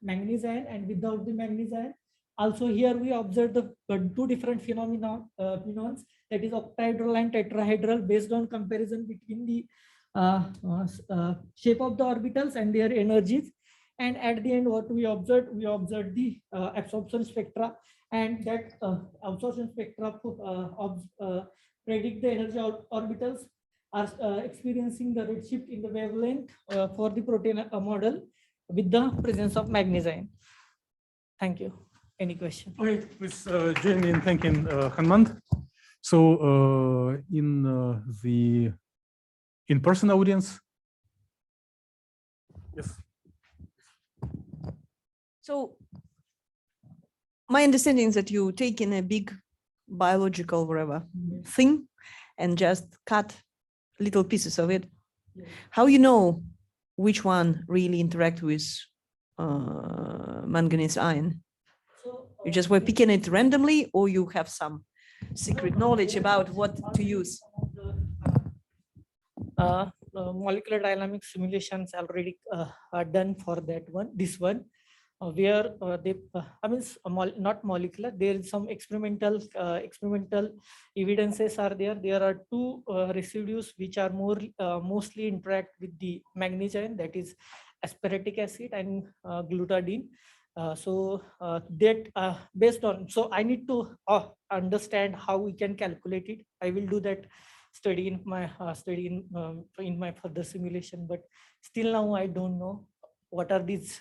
manganese ion and without the manganese ion. Also here we observed the two different phenomena, that is octahedral and tetrahedral, based on comparison between the shape of the orbitals and their energies. And at the end, what we observed the absorption spectra, and that absorption spectra predict the energy orbitals are experiencing the redshift in the wavelength for the protein model with the presence of manganese ion. Thank you. Any question? Okay, please join me in thanking Hanmant. So in the in-person audience, yes. So my understanding is that you take in a big biological whatever thing and just cut little pieces of it. How you know which one really interact with manganese ion? You just were picking it randomly, or you have some secret knowledge about what to use? Molecular dynamics simulations already are done for that one. This one, where they, not molecular. There is some experimental evidences are there. There are two residues which are mostly interact with the manganese ion, that is aspartic acid and glutadine. That based on, so I need to understand how we can calculate it. I will do that study in my in my further simulation, but still now I don't know what are these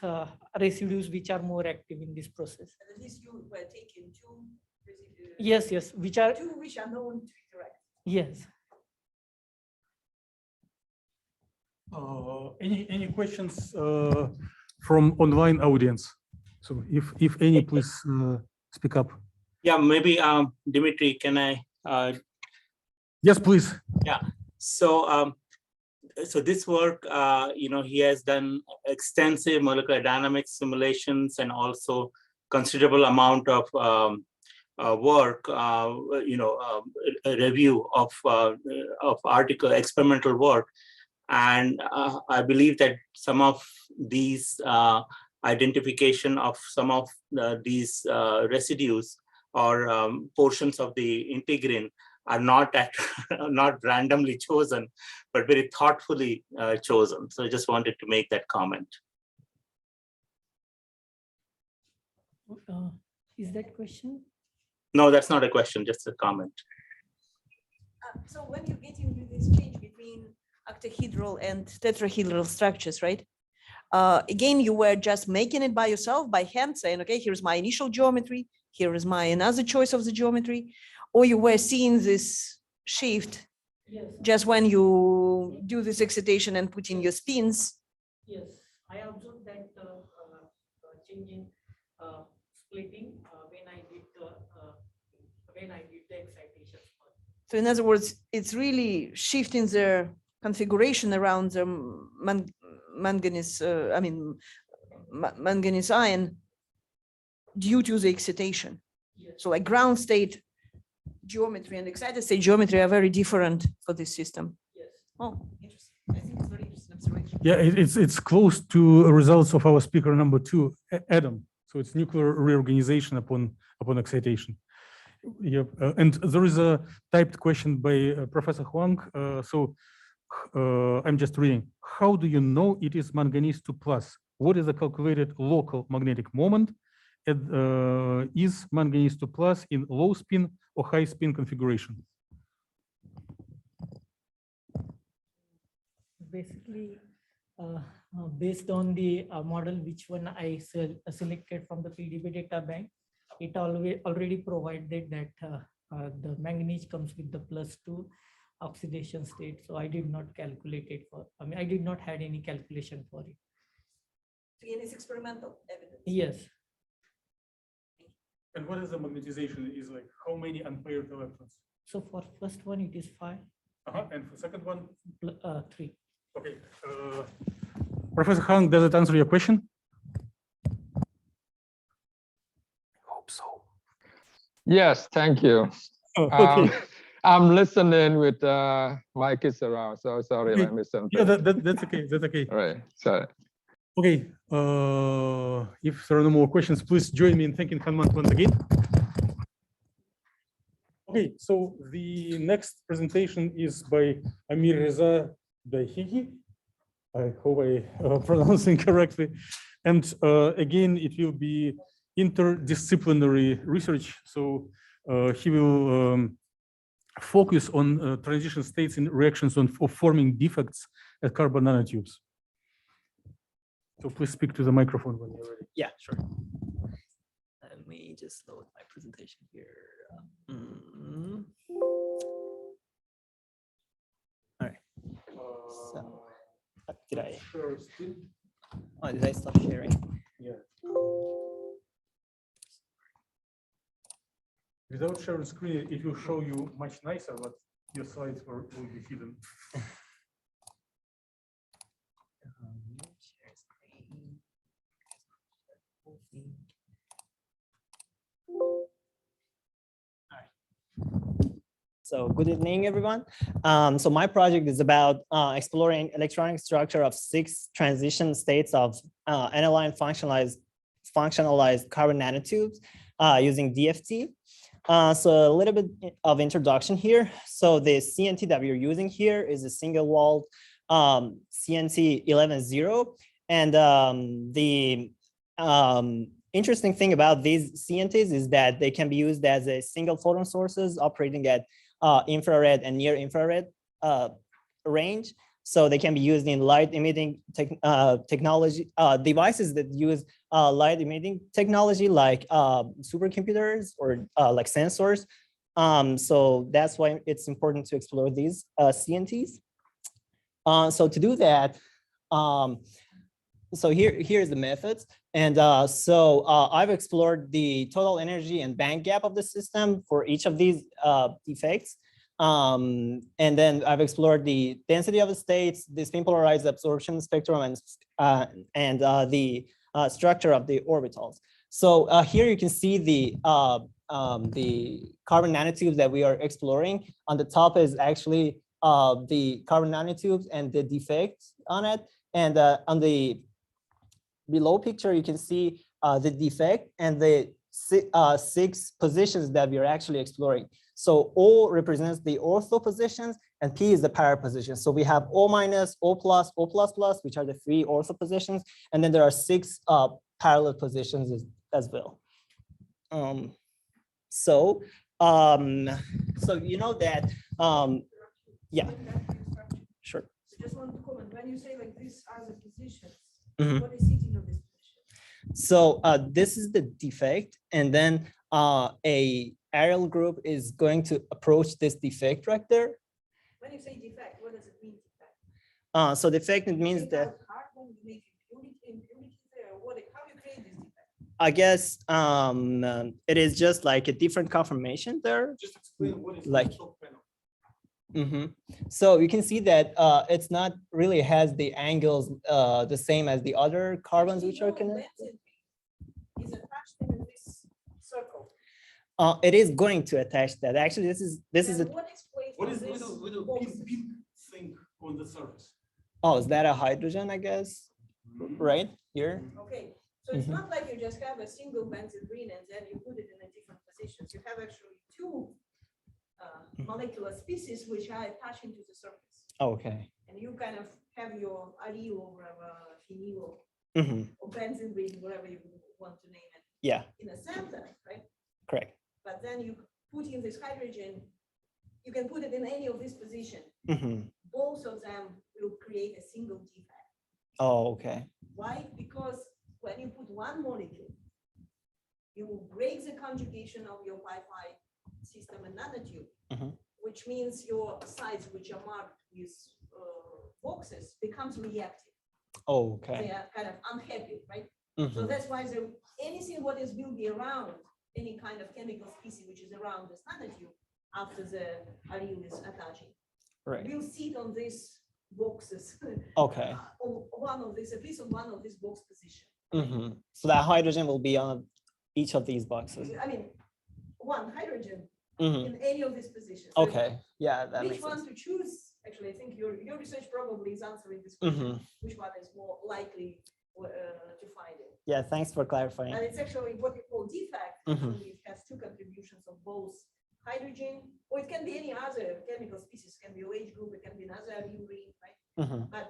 residues which are more active in this process. At least you were taking two residues. Yes, which are known to interact. Yes. Any questions from online audience? So if any, please speak up. Yeah, maybe Dimitri, can I? Yes, please. Yeah. So so this work, he has done extensive molecular dynamics simulations and also considerable amount of work, a review of experimental work. And I believe that some of these identification of some of these residues or portions of the integrin are not randomly chosen, but very thoughtfully chosen. So I just wanted to make that comment. Is that question? No, that's not a question, just a comment. So when you get into this change between octahedral and tetrahedral structures, right? Again, you were just making it by yourself, by hand, saying, okay, here's my initial geometry, here is my another choice of the geometry, or you were seeing this shift just when you do this excitation and put in your spins? Yes, I observed that changing splitting when I did the excitation. So in other words, it's really shifting the configuration around the manganese ion due to the excitation. Yes. So like ground state geometry and excited state geometry are very different for this system. Yes. Oh, interesting. I think it's very interesting observation. Yeah, it's close to results of our speaker number 2, Adam. So it's nuclear reorganization upon excitation. Yeah, and there is a typed question by Professor Huang. So I'm just reading. How do you know it is manganese 2+? What is the calculated local magnetic moment? Is manganese 2+ in low spin or high spin configuration? Basically, based on the model, which one I selected from the PDB data bank, it already provided that the manganese comes with the +2 oxidation state. So I did not calculate it for, I mean, I did not had any calculation for it. It is experimental evidence. Yes. And what is the magnetization? Is like how many unpaired electrons? So for first one, it is 5. And for second one? 3. Okay. Professor Hang, does it answer your question? I hope so. Yes, thank you. Okay. I'm listening with my kids around, so sorry if I missed something. Yeah, that's okay. That's okay. All right, sorry. Okay. If there are no more questions, please join me in thanking Hanmant once again. Okay, so the next presentation is by Amirreza Daghighi. I hope I pronouncing correctly. And again, it will be interdisciplinary research. So he will focus on transition states in reactions of forming defects at carbon nanotubes. So please speak to the microphone when you're ready. Yeah, sure. Let me just load my presentation here. All right. So, did I? Oh, did I stop sharing? Yeah. Without sharing screen, it will show you much nicer, but your slides will be hidden. So good evening, everyone. So my project is about exploring electronic structure of 6 transition states of aniline-functionalized carbon nanotubes using DFT. So a little bit of introduction here. So the CNT that we're using here is a single-walled CNT 11-0. And the interesting thing about these CNTs is that they can be used as a single photon sources operating at infrared and near infrared range. So they can be used in light emitting technology devices that use light emitting technology like supercomputers or like sensors. So that's why it's important to explore these CNTs. So to do that, so here's the methods. And so I've explored the total energy and band gap of the system for each of these defects. And then I've explored the density of the states, the spin polarized absorption spectrum, and the structure of the orbitals. So here you can see the carbon nanotubes that we are exploring. On the top is actually the carbon nanotubes and the defects on it. And on the below picture, you can see the defect and the 6 positions that we are actually exploring. So O represents the ortho positions and P is the para position. So we have O-, O++, which are the 3 ortho positions. And then there are 6 parallel positions as well. So you know that, yeah, sure. So just want to comment, when you say like these are the positions, what is sitting on this position? So this is the defect, and then a aerial group is going to approach this defect right there. When you say defect, what does it mean? Defect? So defect, it means that Carbon, you make impurities there. How do you create this defect? I guess it is just like a different conformation there. Just explain what is like. the top panel. So you can see that it's not really has the angles the same as the other carbons which are connected. Is attached in this circle. It is going to attach that. Actually, this is a. What is this little pink thing on the surface? Oh, is that a hydrogen? I guess, right here. Okay, so it's not like you just have a single benzene ring and then you put it in a different positions. You have actually 2 molecular species which are attaching to the surface. Okay. And you kind of have your allyl or phenyl Mm-hmm. or benzene ring, whatever you want to name it, Yeah, in a center, right? correct. But then you put in this hydrogen, you can put it in any of these positions. Mm-hmm. Both of them will create a single defect. Oh, okay. Why? Because when you put one molecule, you break the conjugation of your Wi-Fi system and nanotube, Mhm. which means your sites which are marked with boxes becomes reactive. Oh, okay. They are kind of unhappy, right? Mhm. So that's why anything what is will be around any kind of chemical species which is around this nanotube after the allyl is attaching, Right. will sit on these boxes. Okay. On one of these, at least on one of these box positions. Mm-hmm. So that hydrogen will be on each of these boxes. I mean, one hydrogen Mhm. in any of these positions. So Okay. Yeah, that which makes one sense. to choose? Actually, I think your research probably is answering this question. Mhm. Which one is more likely to find it? Yeah, thanks for clarifying. And it's actually what we call defect. Mhm. Actually, it has two contributions of both hydrogen, or it can be any other chemical species. It can be OH group, it can be another allyl ring, right? Mhm. But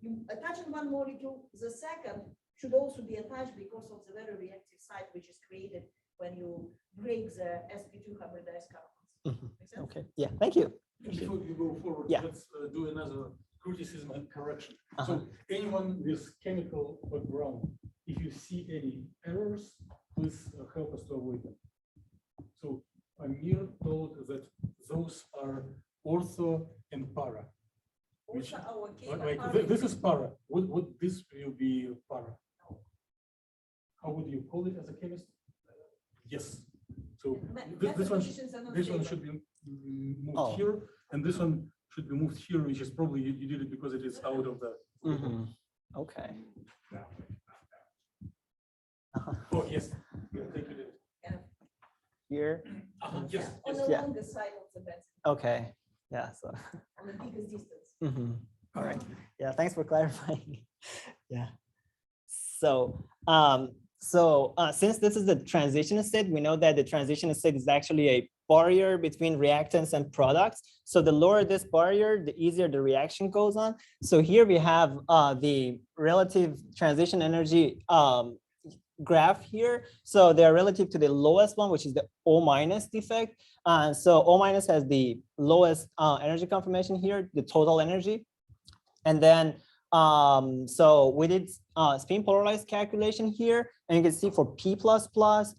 you attach in one molecule, the second should also be attached because of the very reactive site which is created when you break the sp2 hybridized carbons. Mhm. Make sense? Okay. Yeah. Thank you. Before you go forward, Yeah. let's do another criticism and correction. Uh-huh. So anyone with chemical background, if you see any errors, please help us to avoid them. So Amir told that those are ortho and para. Which, Also, our this is para. Would this will be para? How would you call it as a chemist? Yes. So this one should be moved Oh. here, and this one should be moved here, which is probably you did it because it is out of the. Mhm. Okay. Oh yes. Yeah, thank you, David. Here. Yes. On Yes. the Yeah. longer side of the bed, Okay. Yeah. So. on the biggest distance. Mhm. All right. Yeah. Thanks for clarifying. Yeah. So since this is the transition state, we know that the transition state is actually a barrier between reactants and products. So the lower this barrier, the easier the reaction goes on. So here we have the relative transition energy graph here. So they're relative to the lowest one, which is the O minus defect. So O minus has the lowest energy conformation here, the total energy. And then so we did spin polarized calculation here, and you can see for P++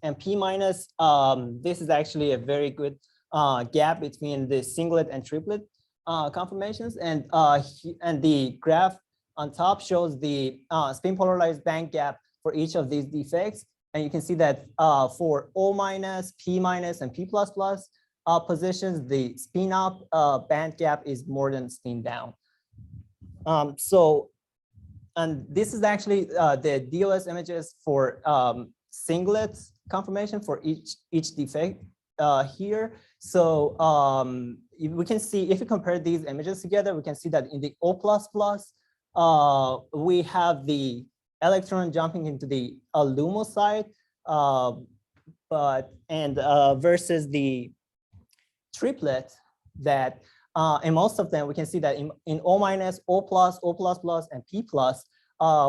and P minus, this is actually a very good gap between the singlet and triplet conformations. And the graph on top shows the spin polarized band gap for each of these defects. And you can see that for O minus, P minus, and P++ positions, the spin up band gap is more than spin down. And this is actually the DOS images for singlet conformation for each defect here. So we can see, if we compare these images together, we can see that in the O++, we have the electron jumping into the LUMO side, versus the triplet that in most of them, we can see that in O minus, O plus, and P plus,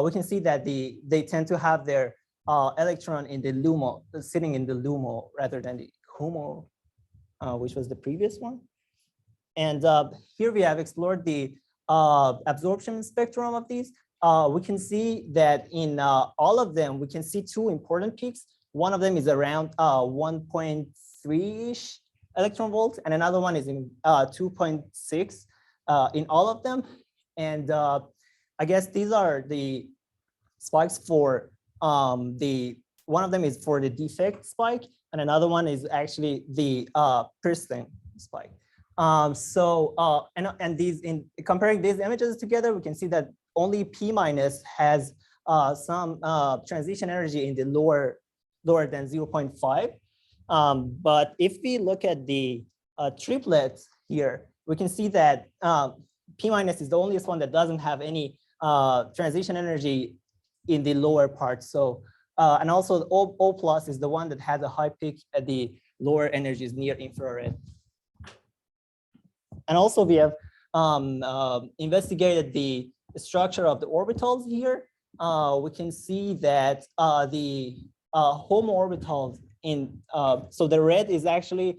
we can see that they tend to have their electron in the LUMO, sitting in the LUMO rather than the HOMO, which was the previous one. And here we have explored the absorption spectrum of these. We can see that in all of them, we can see two important peaks. One of them is around 1.3-ish electron volts, and another one is in 2.6 in all of them. And I guess these are the spikes for one of them is for the defect spike, and another one is actually the Presenations spike. And these, in comparing these images together, we can see that only P minus has some transition energy in the lower than 0.5. But if we look at the triplets here, we can see that P minus is the only one that doesn't have any transition energy in the lower part. So, and also O plus is the one that has a high peak at the lower energies near infrared. And also we have investigated the structure of the orbitals here, we can see that the HOMO orbitals in, so the red is actually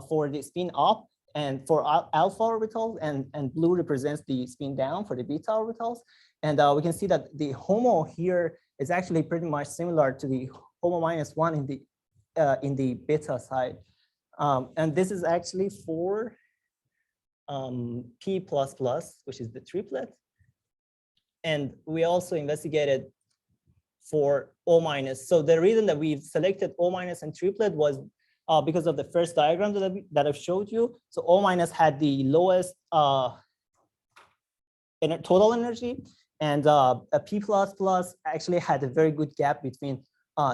for the spin up and for alpha orbitals, and blue represents the spin down for the beta orbitals. And we can see that the HOMO here is actually pretty much similar to the HOMO -1 in the beta side. And this is actually for P++, which is the triplet. And we also investigated for O-. So the reason that we've selected O- and triplet was because of the first diagram that I've showed you. So O- had the lowest total energy, and a P++ actually had a very good gap between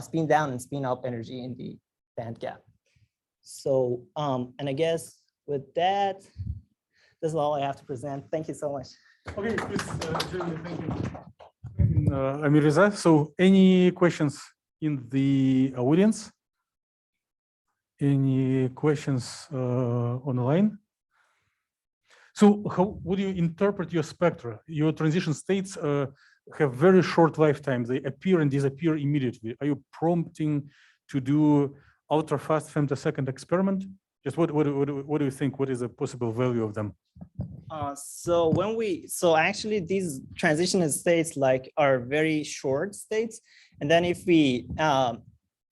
spin down and spin up energy in the band gap. So, and I guess with that, this is all I have to present. Thank you so much. Okay, please, Jeremy, thank you. Amirreza, so any questions in the audience? Any questions online? So how would you interpret your spectra? Your transition states have very short lifetimes. They appear and disappear immediately. Are you prompting to do ultra fast femtosecond experiment? Just what do you think? What is a possible value of them? So actually these transition states like are very short states. And then if we,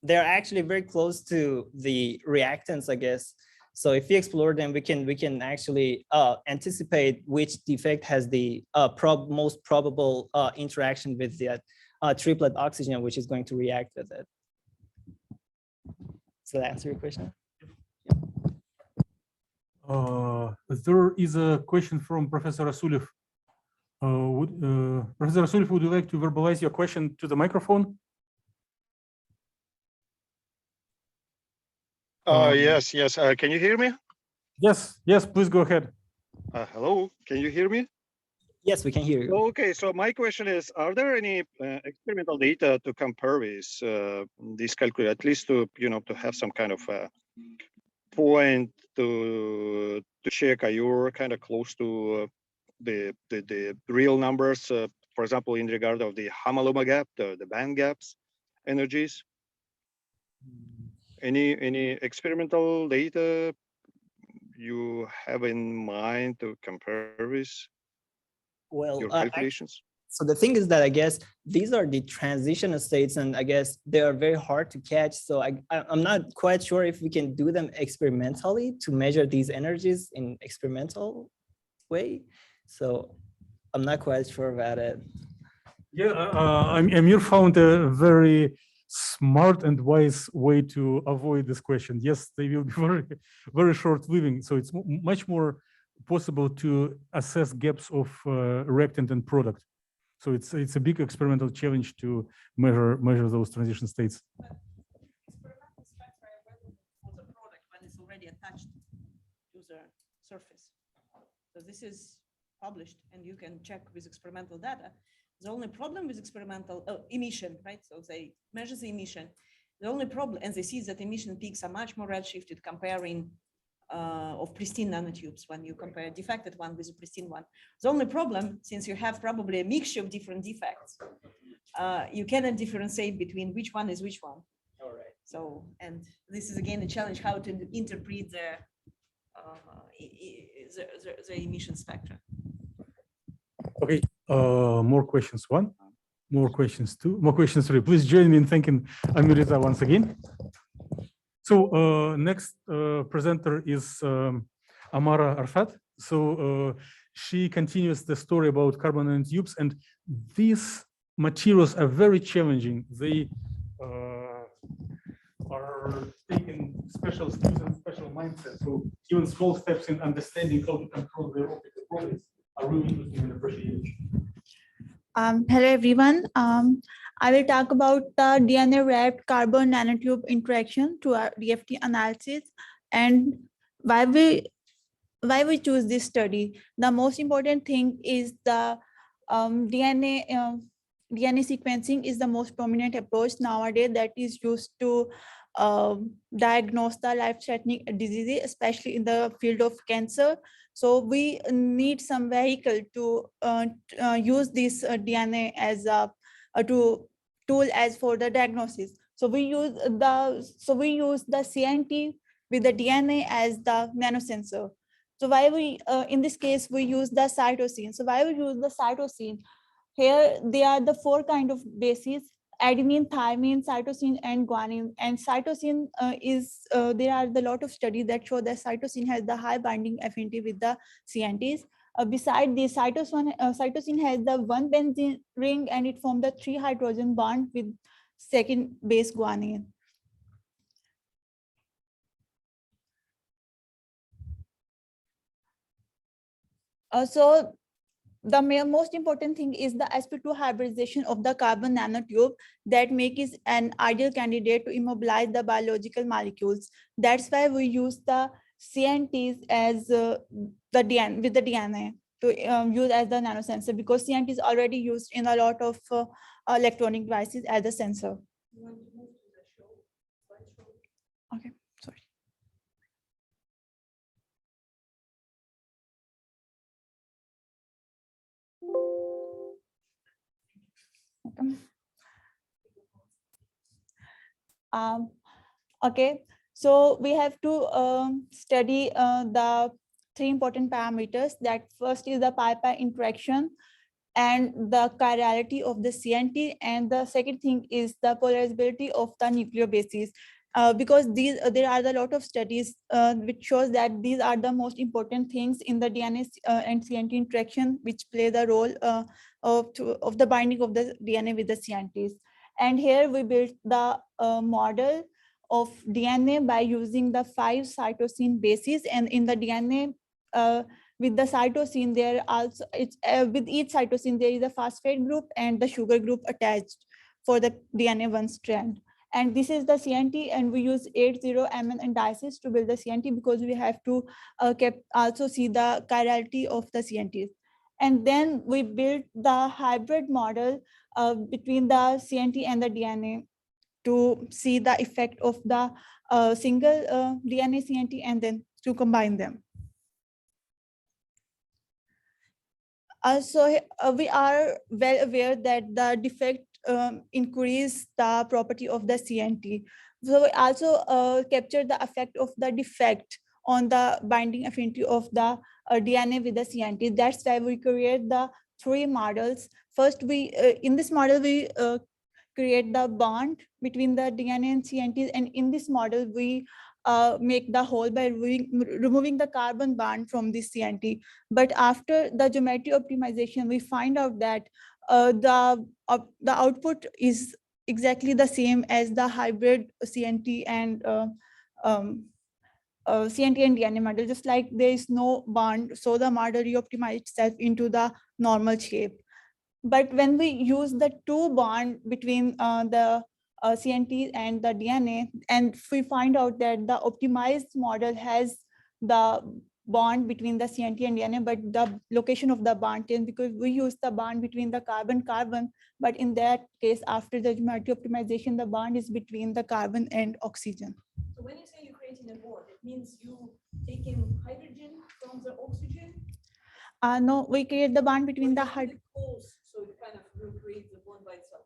they're actually very close to the reactants, I guess. So if we explore them, we can actually anticipate which defect has the most probable interaction with the triplet oxygen, which is going to react with it. So that answer your question? There is a question from Professor Rasulev. Professor Rasulev, would you like to verbalize your question to the microphone? Yes. Can you hear me? Yes, please go ahead. Hello, can you hear me? Yes, we can hear you. Okay, so my question is, are there any experimental data to compare with this calculation, at least to, to have some kind of point to check, are you kind of close to the real numbers, for example, in regard of the Hamaloma gap, the band gaps, energies? Any experimental data you have in mind to compare with your calculations? So the thing is that I guess these are the transition states, and I guess they are very hard to catch. So I'm not quite sure if we can do them experimentally to measure these energies in experimental way. So I'm not quite sure about it. Yeah, Amir found a very smart and wise way to avoid this question. Yes, they will be very short-living. So it's much more possible to assess gaps of reactant and product. So it's a big experimental challenge to measure those transition states. Experimental spectra are available for the product when it's already attached to the surface. So this is published, and you can check with experimental data. The only problem with experimental emission, right? So they measure the emission. The only problem, and they see that emission peaks are much more redshifted comparing of pristine nanotubes when you compare defected one with a pristine one. The only problem, since you have probably a mixture of different defects, you cannot differentiate between which one is which one. All right. So, and this is again a challenge how to interpret the emission spectra. Okay, more questions. One, more questions. Two, more questions. Three. Please join me in thanking Amirreza once again. So next presenter is AmaraArshad. So she continues the story about carbon nanotubes, and these materials are very challenging. They are taking special skills and special mindset. So even small steps in understanding how to control their optical properties are really interesting and appreciated. Hello everyone. I will talk about the DNA-wrapped carbon nanotube interaction to our DFT analysis and why we choose this study. The most important thing is the DNA sequencing is the most prominent approach nowadays that is used to diagnose the life-threatening diseases, especially in the field of cancer. So we need some vehicle to use this DNA as a tool as for the diagnosis. So we use the CNT with the DNA as the nanosensor. So why we in this case we use the cytosine. So why we use the cytosine? Here they are the 4 kind of bases: adenine, thymine, cytosine, and guanine. And cytosine there are a lot of studies that show that cytosine has the high binding affinity with the CNTs. Beside this, cytosine has the 1 benzene ring, and it forms the 3 hydrogen bond with second base guanine. So the most important thing is the sp2 hybridization of the carbon nanotube that makes it an ideal candidate to immobilize the biological molecules. That's why we use the CNTs as the DNA with the DNA to use as the nanosensor, because CNT is already used in a lot of electronic devices as a sensor. Okay, sorry. Okay, so we have to study the 3 important parameters. That first is the pi-pi interaction and the chirality of the CNT, and the second thing is the polarizability of the nucleobases. Because there are a lot of studies which shows that these are the most important things in the DNA and CNT interaction, which play the role of the binding of the DNA with the CNTs. And here we built the model of DNA by using the 5 cytosine bases, and in the DNA with the cytosine there also with each cytosine there is a phosphate group and the sugar group attached for the DNA 1 strand. And this is the CNT, and we use 80Mn indices to build the CNT because we have to also see the chirality of the CNTs. And then we built the hybrid model between the CNT and the DNA to see the effect of the single DNA CNT and then to combine them. Also, we are well aware that the defect increase the property of the CNT. So we also capture the effect of the defect on the binding affinity of the DNA with the CNT. That's why we create the 3 models. First, in this model, we create the bond between the DNA and CNTs. And in this model, we make the hole by removing the carbon bond from this CNT. But after the geometry optimization, we find out that the output is exactly the same as the hybrid CNT and CNT and DNA model, just like there is no bond, so the model reoptimizes itself into the normal shape. But when we use the 2 bond between the CNT and the DNA, and we find out that the optimized model has the bond between the CNT and DNA, but the location of the bond change because we use the bond between the carbon-carbon, but in that case, after the geometry optimization, the bond is between the carbon and oxygen. So when you say you're creating a bond, it means you taking hydrogen from the oxygen? No, we create the bond between the hydrogen. So it kind of will create the bond by itself.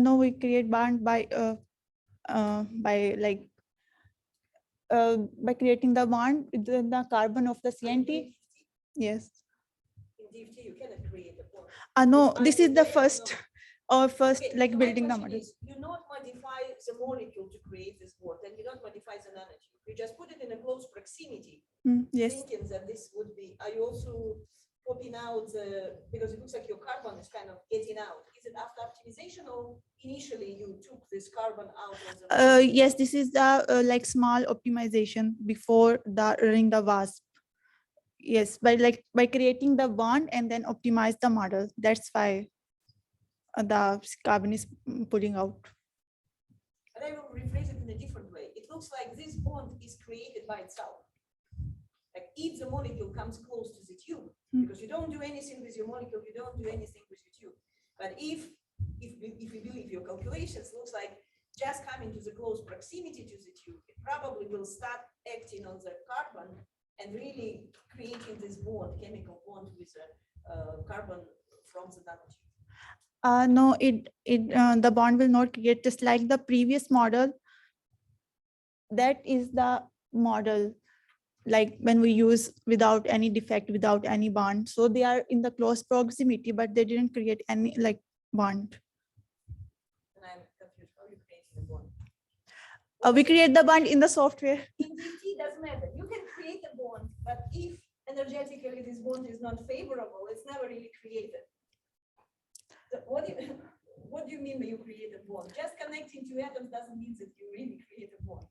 No, we create bond by creating the bond with the carbon of the CNT. Yes. In DFT, you cannot create a bond. No, this is the first like building the model. You not modify the molecule to create this bond, and you don't modify the nanotube. You just put it in a close proximity. Yes. Thinking that this would be. Are you also popping out because it looks like your carbon is kind of getting out? Is it after optimization or initially you took this carbon out of the yes, this is the like small optimization before running the VASP. Yes, by creating the bond and then optimize the model. That's why the carbon is pulling out. And I will rephrase it in a different way. It looks like this bond is created by itself. Like if the molecule comes close to the tube, because you don't do anything with your molecule, you don't do anything with your tube. But if you believe your calculations, looks like just coming to the close proximity to the tube, it probably will start acting on the carbon and really creating this bond, chemical bond with the carbon from the nanotube. No, the bond will not create, just like the previous model. That is the model, like when we use without any defect, without any bond. So they are in the close proximity, but they didn't create any like bond. And I'm confused. How you create the bond? We create the bond in the software. In DFT doesn't matter. You can create a bond, but if energetically this bond is not favorable, it's never really created. So what do you mean when you create a bond? Just connecting two atoms doesn't mean that you really create a bond.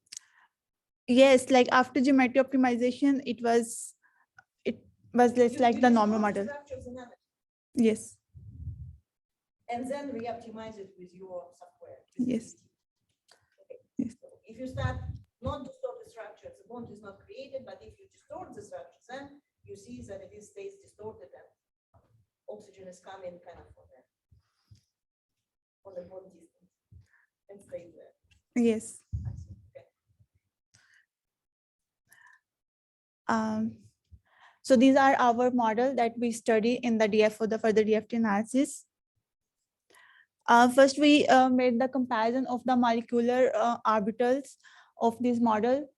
Yes, like after geometry optimization, it was less like the normal model. Yes. And then re-optimize it with your software. Yes. Okay. Yes. So if you start not distort the structures, the bond is not created, but if you distort the structures, then you see that it stays distorted and oxygen is coming kind of on the bond distance and stays there. Yes. So these are our model that we study in the DF for the further DFT analysis. First, we made the comparison of the molecular orbitals of this model.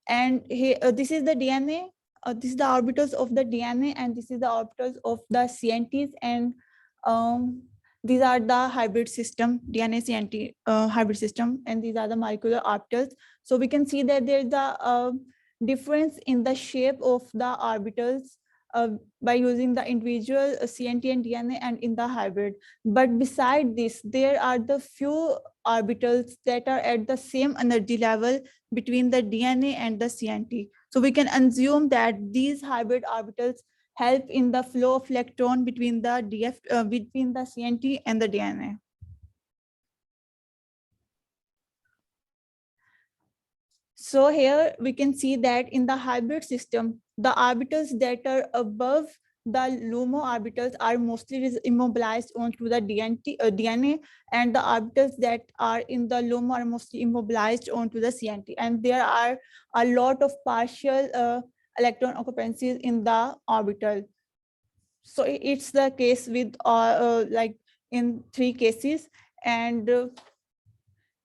And here, this is the DNA. This is the orbitals of the DNA, and this is the orbitals of the CNTs. And these are the hybrid system, DNA-CNT hybrid system, and these are the molecular orbitals. So we can see that there's a difference in the shape of the orbitals by using the individual CNT and DNA and in the hybrid. But beside this, there are the few orbitals that are at the same energy level between the DNA and the CNT. So we can assume that these hybrid orbitals help in the flow of electron between the between the CNT and the DNA. So here we can see that in the hybrid system, the orbitals that are above the LUMO orbitals are mostly immobilized onto the DNA, and the orbitals that are in the LUMO are mostly immobilized onto the CNT. And there are a lot of partial electron occupancies in the orbital. So it's the case with like in 3 cases, and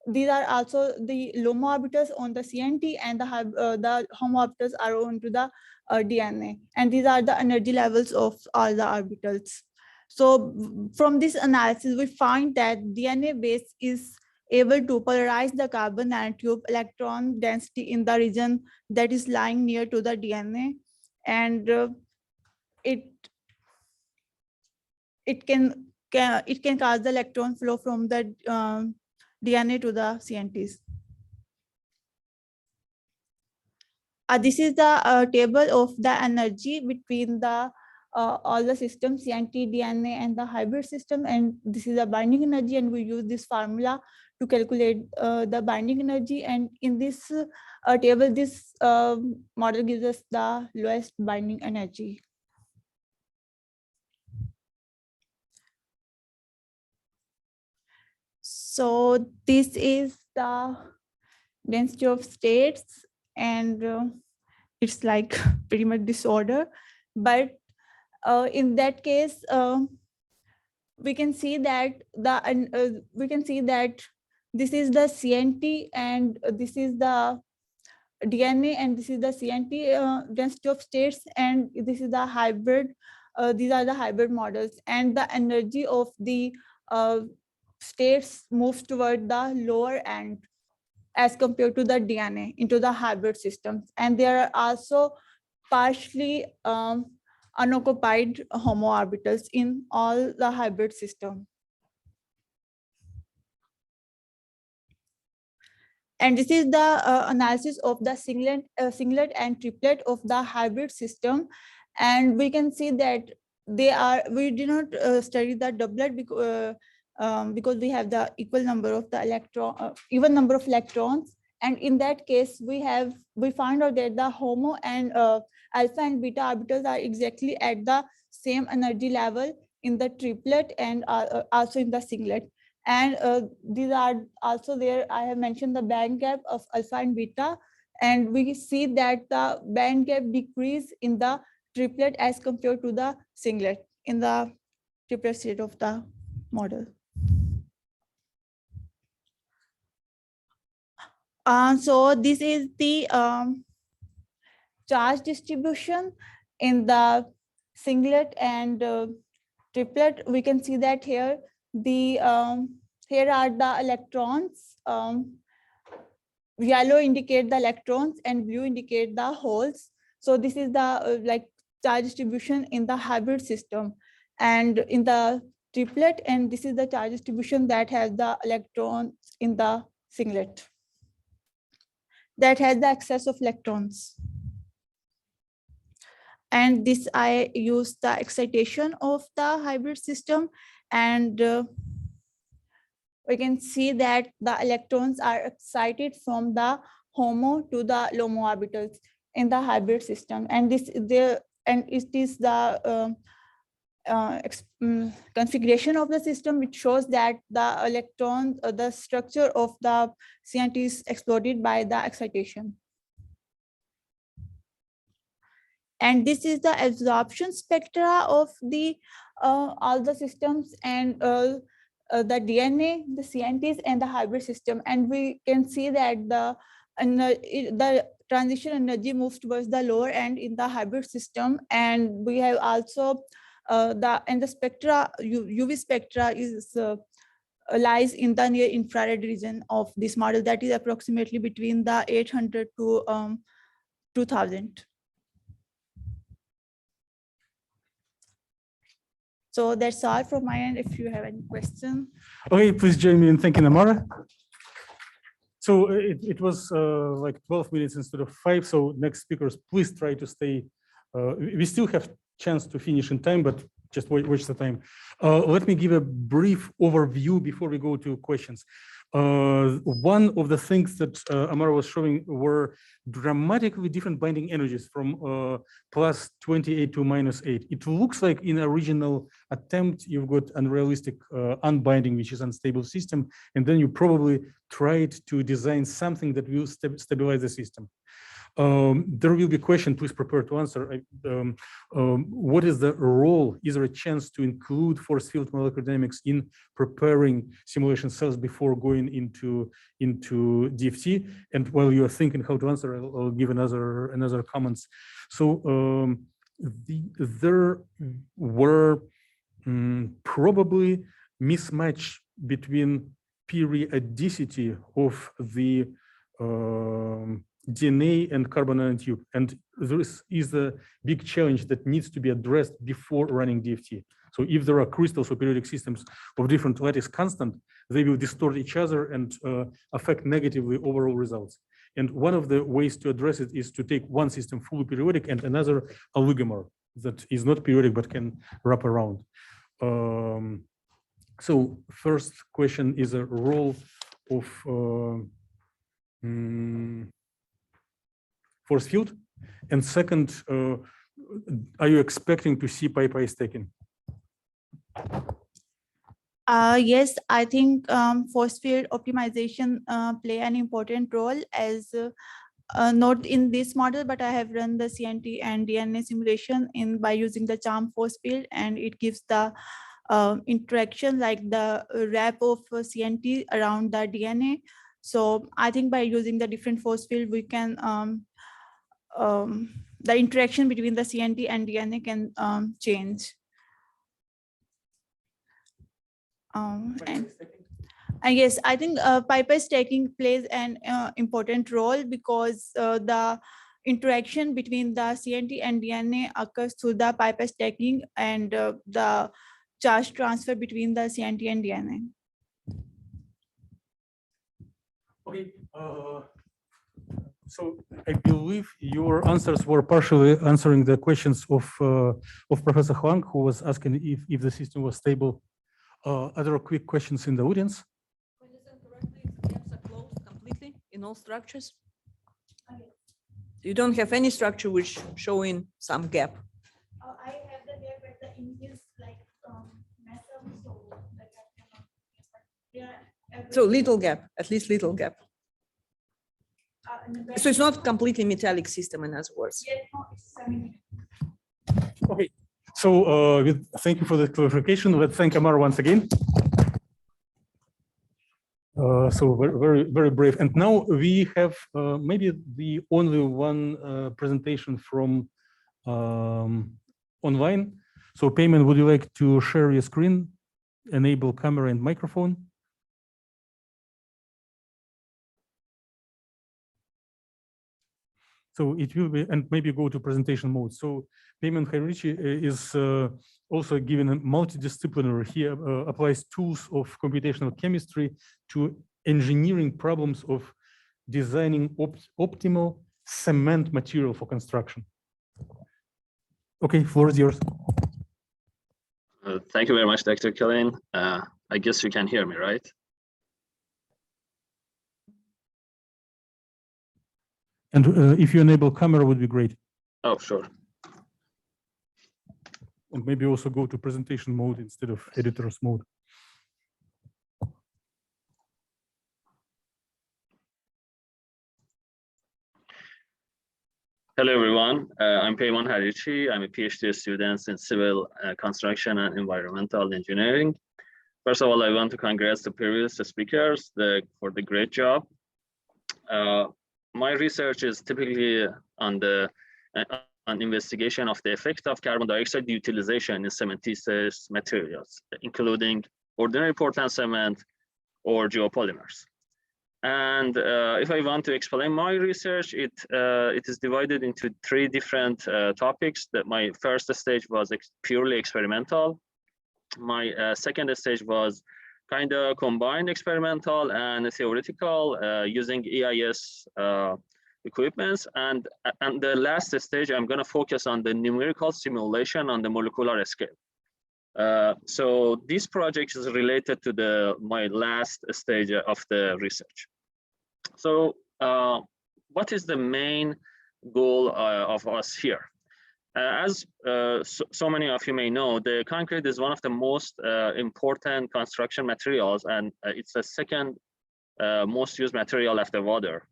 these are also the LUMO orbitals on the CNT, and the HOMO orbitals are onto the DNA. And these are the energy levels of all the orbitals. So from this analysis, we find that DNA base is able to polarize the carbon nanotube electron density in the region that is lying near to the DNA, and it can cause the electron flow from the DNA to the CNTs. This is the table of the energy between the all the systems, CNT, DNA, and the hybrid system. And this is the binding energy, and we use this formula to calculate the binding energy. And in this table, this model gives us the lowest binding energy. So this is the density of states, and it's like pretty much disorder. But in that case, we can see that this is the CNT, and this is the DNA, and this is the CNT density of states, and this is the hybrid. These are the hybrid models, and the energy of the states moves toward the lower end as compared to the DNA into the hybrid systems. And there are also partially unoccupied HOMO orbitals in all the hybrid system. And this is the analysis of the singlet and triplet of the hybrid system. And we can see that we did not study the doublet because we have the equal number of the even number of electrons. And in that case, we found out that the HOMO and alpha and beta orbitals are exactly at the same energy level in the triplet and also in the singlet. And these are also there. I have mentioned the band gap of alpha and beta, and we see that the band gap decrease in the triplet as compared to the singlet in the triplet state of the model. So this is the charge distribution in the singlet and triplet. We can see that here the here are the electrons. Yellow indicate the electrons and blue indicate the holes. So this is the like charge distribution in the hybrid system and in the triplet, and this is the charge distribution that has the electrons in the singlet, that has the excess of electrons. And this I use the excitation of the hybrid system, and we can see that the electrons are excited from the HOMO to the LOMO orbitals in the hybrid system. And it is the configuration of the system which shows that the electron, the structure of the CNT is exploded by the excitation. And this is the absorption spectra of the all the systems and the DNA, the CNTs, and the hybrid system. And we can see that the transition energy moves towards the lower end in the hybrid system. And we have also the spectra, UV spectra is lies in the near infrared region of this model, that is approximately between the 800 to 2000. So that's all from my end. If you have any question. Okay, please join me in thanking Amara. So it was like 12 minutes instead of 5. So next speakers, please try to stay. We still have chance to finish in time, but just watch the time. Let me give a brief overview before we go to questions. One of the things that Amara was showing were dramatically different binding energies from plus 28 to minus 8. It looks like in original attempt, you've got unrealistic unbinding, which is unstable system, and then you probably tried to design something that will stabilize the system. There will be a question, please prepare to answer. What is the role? Is there a chance to include force field molecular dynamics in preparing simulation cells before going into DFT? And while you are thinking how to answer, I'll give another comments. So there were probably mismatch between periodicity of the DNA and carbon nanotube, and this is a big challenge that needs to be addressed before running DFT. So if there are crystals or periodic systems of different lattice constant, they will distort each other and affect negatively overall results. And one of the ways to address it is to take one system fully periodic and another oligomer that is not periodic but can wrap around. So first question is a role of force field, and second, are you expecting to see pi stacking? Yes, I think force field optimization play an important role, as not in this model, but I have run the CNT and DNA simulation by using the CHEM force field, and it gives the interaction like the wrap of CNT around the DNA. So I think by using the different force field, we can the interaction between the CNT and DNA can change. And yes, I think pi stacking plays an important role because the interaction between the CNT and DNA occurs through the pi stacking and the charge transfer between the CNT and DNA. Okay. So I believe your answers were partially answering the questions of Professor Huang, who was asking if the system was stable. Other quick questions in the audience? Gaps are closed completely in all structures. You don't have any structure which showing some gap. I have the gap at the images like massive, so like So little gap, at least little gap. So it's not completely metallic system, in other words. Okay, so thank you for the clarification. Let's thank Amara once again. So very brave. And now we have maybe the only one presentation from online. So Peyman, would you like to share your screen, enable camera and microphone? So it will be, and maybe go to presentation mode. So Peyman Harirchi is also given a multidisciplinary. He applies tools of computational chemistry to engineering problems of designing optimal cement material for construction. Okay, floor is yours. Thank you very much, Dr. Killian. I guess you can hear me, right? And if you enable camera, would be great. Oh, sure. And maybe also go to presentation mode instead of editor's mode. Hello, everyone. I'm Peyman Harirchi. I'm a PhD student in civil construction and environmental engineering. First of all, I want to congratulate the previous speakers for the great job. My research is typically on the investigation of the effect of carbon dioxide utilization in cementitious materials, including ordinary Portland cement or geopolymers. And if I want to explain my research, it is divided into three different topics. That my first stage was purely experimental. My second stage was kind of combined experimental and theoretical using EIS equipments. And the last stage, I'm going to focus on the numerical simulation on the molecular scale. So this project is related to my last stage of the research. So what is the main goal of us here? As so many of you may know, the concrete is one of the most important construction materials, and it's the second most used material after water.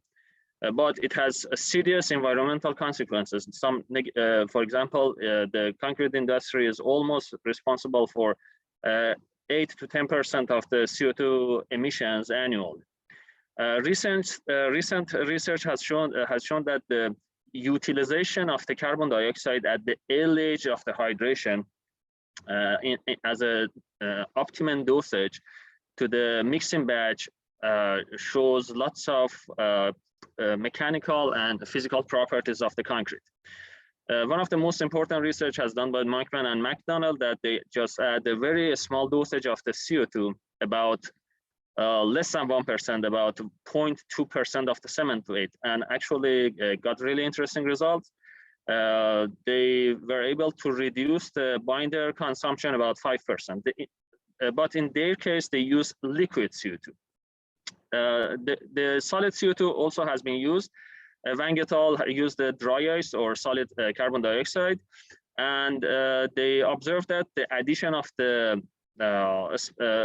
But it has serious environmental consequences. For example, the concrete industry is almost responsible for 8 to 10% of the CO2 emissions annually. Recent research has shown that the utilization of the carbon dioxide at the early age of the hydration as a optimum dosage to the mixing batch shows lots of mechanical and physical properties of the concrete. One of the most important research has done by Markman and McDonald that they just add a very small dosage of the CO2, about less than 1%, about 0.2% of the cement weight, and actually got really interesting results. They were able to reduce the binder consumption about 5%. But in their case, they use liquid CO2. The solid CO2 also has been used. Wang et al. Used the dry ice or solid carbon dioxide, and they observed that the addition of the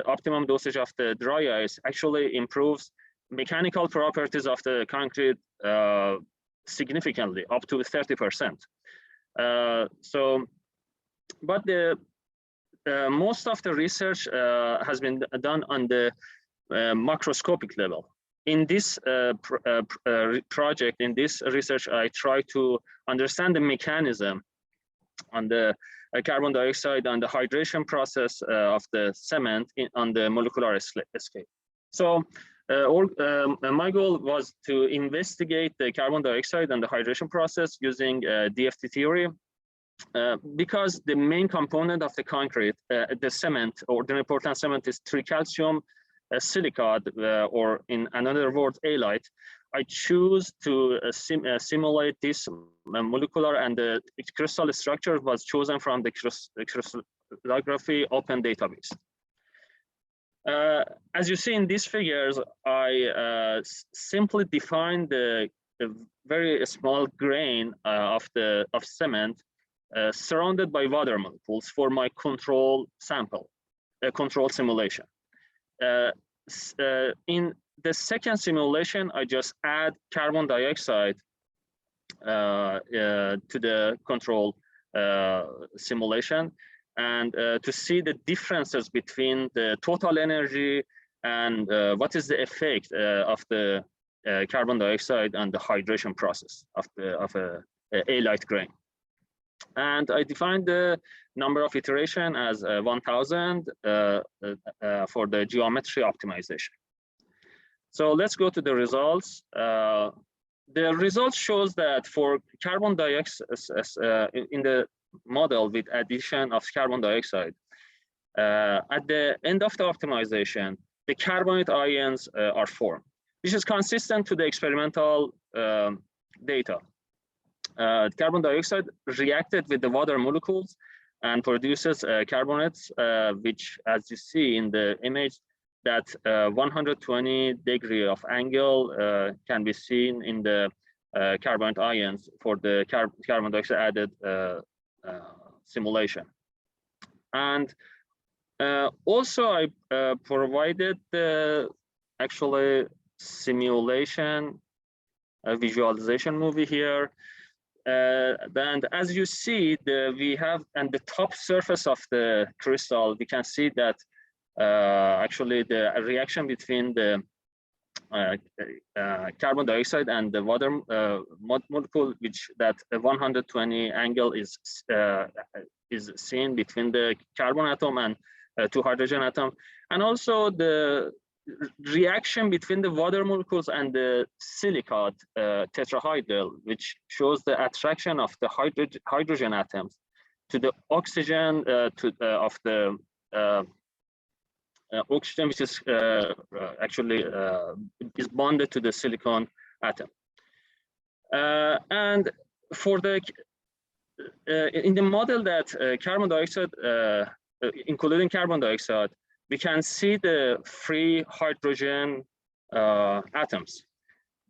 optimum dosage of the dry ice actually improves mechanical properties of the concrete significantly, up to 30%. But most of the research has been done on the macroscopic level. In this project, in this research, I try to understand the mechanism on the carbon dioxide and the hydration process of the cement on the molecular scale. So my goal was to investigate the carbon dioxide and the hydration process using DFT theory, because the main component of the concrete, the cement, ordinary Portland cement, is tricalcium silicate, or in another word, halite. I choose to simulate this molecular, and the crystal structure was chosen from the crystallography open database. As you see in these figures, I simply defined the very small grain of cement surrounded by water molecules for my control sample, control simulation. in the second simulation, I just add carbon dioxide to the control simulation, and to see the differences between the total energy and what is the effect of the carbon dioxide and the hydration process of a light grain. And I defined the number of iteration as 1000 for the geometry optimization. So let's go to the results. The result shows that for carbon dioxide in the model with addition of carbon dioxide, at the end of the optimization, the carbonate ions are formed. This is consistent to the experimental data. Carbon dioxide reacted with the water molecules and produces carbonates, which, as you see in the image, that 120 degree of angle can be seen in the carbonate ions for the carbon dioxide added simulation. And also I provided the actually simulation visualization movie here. And as you see, we have on the top surface of the crystal, we can see that actually the reaction between the carbon dioxide and the water molecule, which that 120 angle is seen between the carbon atom and two hydrogen atom, and also the reaction between the water molecules and the silicate tetrahedral, which shows the attraction of the hydrogen atoms to the oxygen of the oxygen, which is actually is bonded to the silicon atom. And for the in the model that carbon dioxide, including carbon dioxide, we can see the free hydrogen atoms,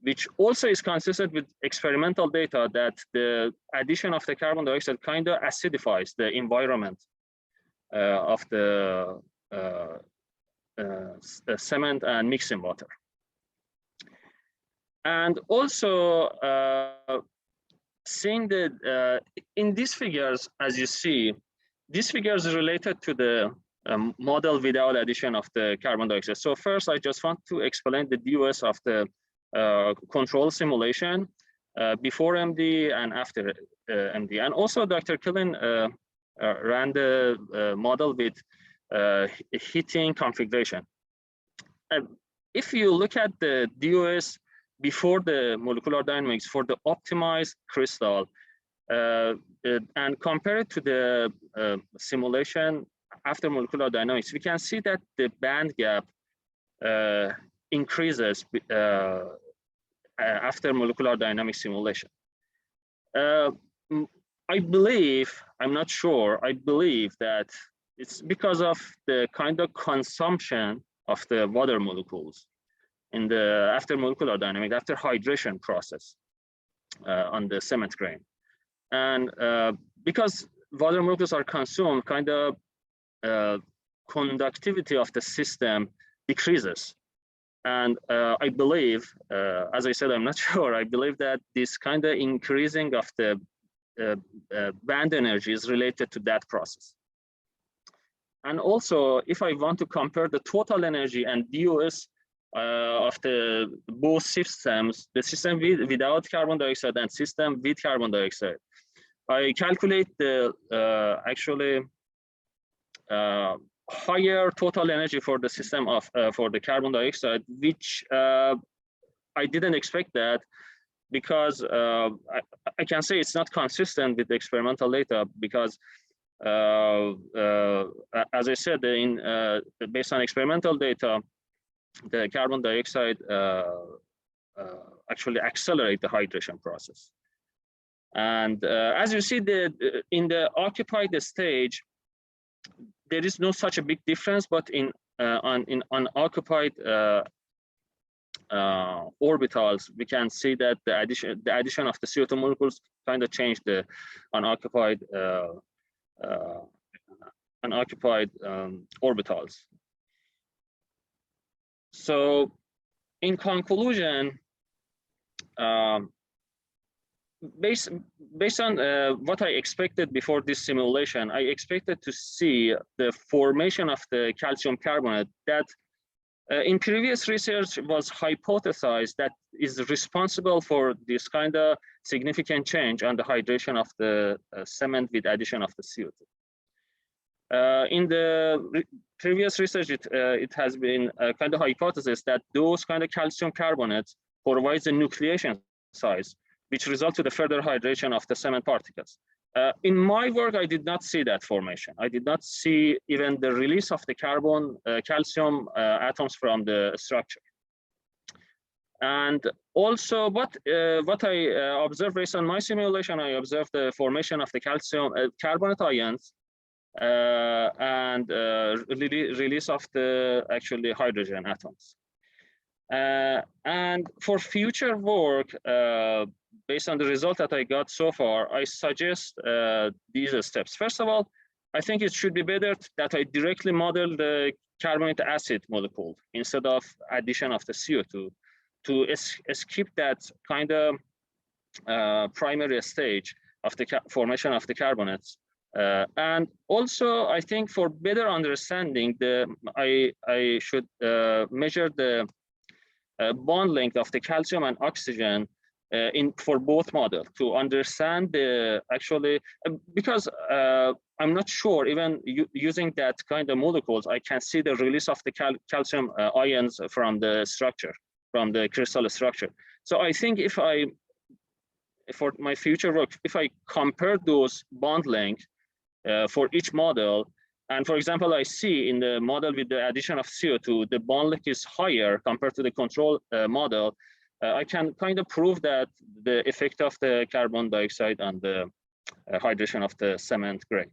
which also is consistent with experimental data that the addition of the carbon dioxide kind of acidifies the environment of the cement and mixing water. And also seeing that in these figures, as you see, these figures are related to the model without addition of the carbon dioxide. So first, I just want to explain the DOS of the control simulation before MD and after MD. And also Dr. Killen ran the model with heating configuration. If you look at the DOS before the molecular dynamics for the optimized crystal and compare it to the simulation after molecular dynamics, we can see that the band gap increases after molecular dynamic simulation. I believe, I'm not sure, I believe that it's because of the kind of consumption of the water molecules in the after molecular dynamic, after hydration process on the cement grain. And because water molecules are consumed, kind of conductivity of the system decreases. And I believe, as I said, I'm not sure, I believe that this kind of increasing of the band energy is related to that process. And also, if I want to compare the total energy and DOS of the both systems, the system without carbon dioxide and system with carbon dioxide, I calculate the actually higher total energy for the system of for the carbon dioxide, which I didn't expect that, because I can say it's not consistent with the experimental data, because as I said, based on experimental data, the carbon dioxide actually accelerate the hydration process. And as you see, in the occupied stage, there is no such a big difference, but in unoccupied orbitals, we can see that the addition of the CO2 molecules kind of change the unoccupied orbitals. So in conclusion, based on what I expected before this simulation, I expected to see the formation of the calcium carbonate that in previous research was hypothesized that is responsible for this kind of significant change on the hydration of the cement with addition of the CO2. In the previous research, it has been a kind of hypothesis that those kind of calcium carbonates provides a nucleation size, which results to the further hydration of the cement particles. In my work, I did not see that formation. I did not see even the release of the calcium atoms from the structure. And also, what I observed based on my simulation, I observed the formation of the calcium carbonate ions and release of the actually hydrogen atoms. And for future work, based on the result that I got so far, I suggest these steps. First of all, I think it should be better that I directly model the carbonic acid molecule instead of addition of the CO2 to skip that kind of primary stage of the formation of the carbonates. And also, I think for better understanding, I should measure the bond length of the calcium and oxygen for both models to understand the actually, because I'm not sure even using that kind of molecules, I can see the release of the calcium ions from the structure, from the crystal structure. So I think if for my future work, if I compare those bond length for each model, and for example, I see in the model with the addition of CO2, the bond length is higher compared to the control model, I can kind of prove that the effect of the carbon dioxide on the hydration of the cement grain.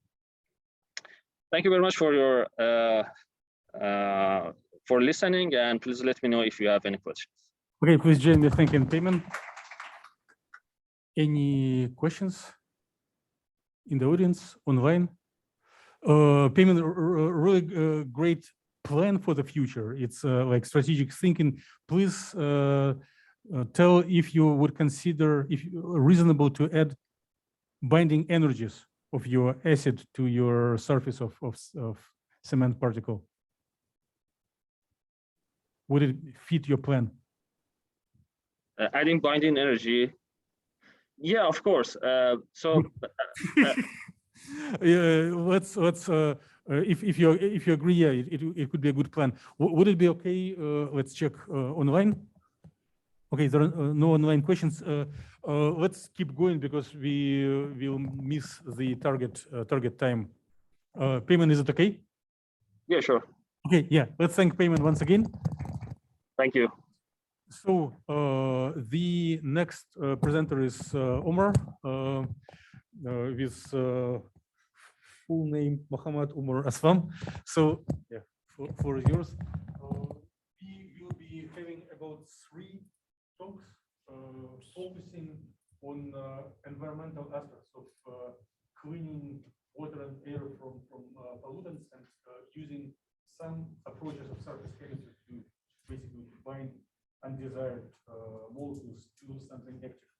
Thank you very much for your for listening, and please let me know if you have any questions. Okay, please join me thanking Peyman. Any questions in the audience, online? Peyman, really great plan for the future. It's like strategic thinking. Please tell if you would consider if reasonable to add binding energies of your acid to your surface of cement particle. Would it fit your plan? Adding binding energy. Yeah, of course. Let's if you agree, yeah, it could be a good plan. Would it be okay? Let's check online. Okay, there are no online questions. Let's keep going because we will miss the target time. Peyman, is it okay? Yeah, sure. Okay, yeah. Let's thank Peyman once again. Thank you. So the next presenter is Omar, with full name Muhammad Umar Aslam. So yeah, floor is yours. We will be having about 3 talks focusing on environmental aspects of cleaning water and air from pollutants and using some approaches of surface chemistry to basically find undesired molecules to something active.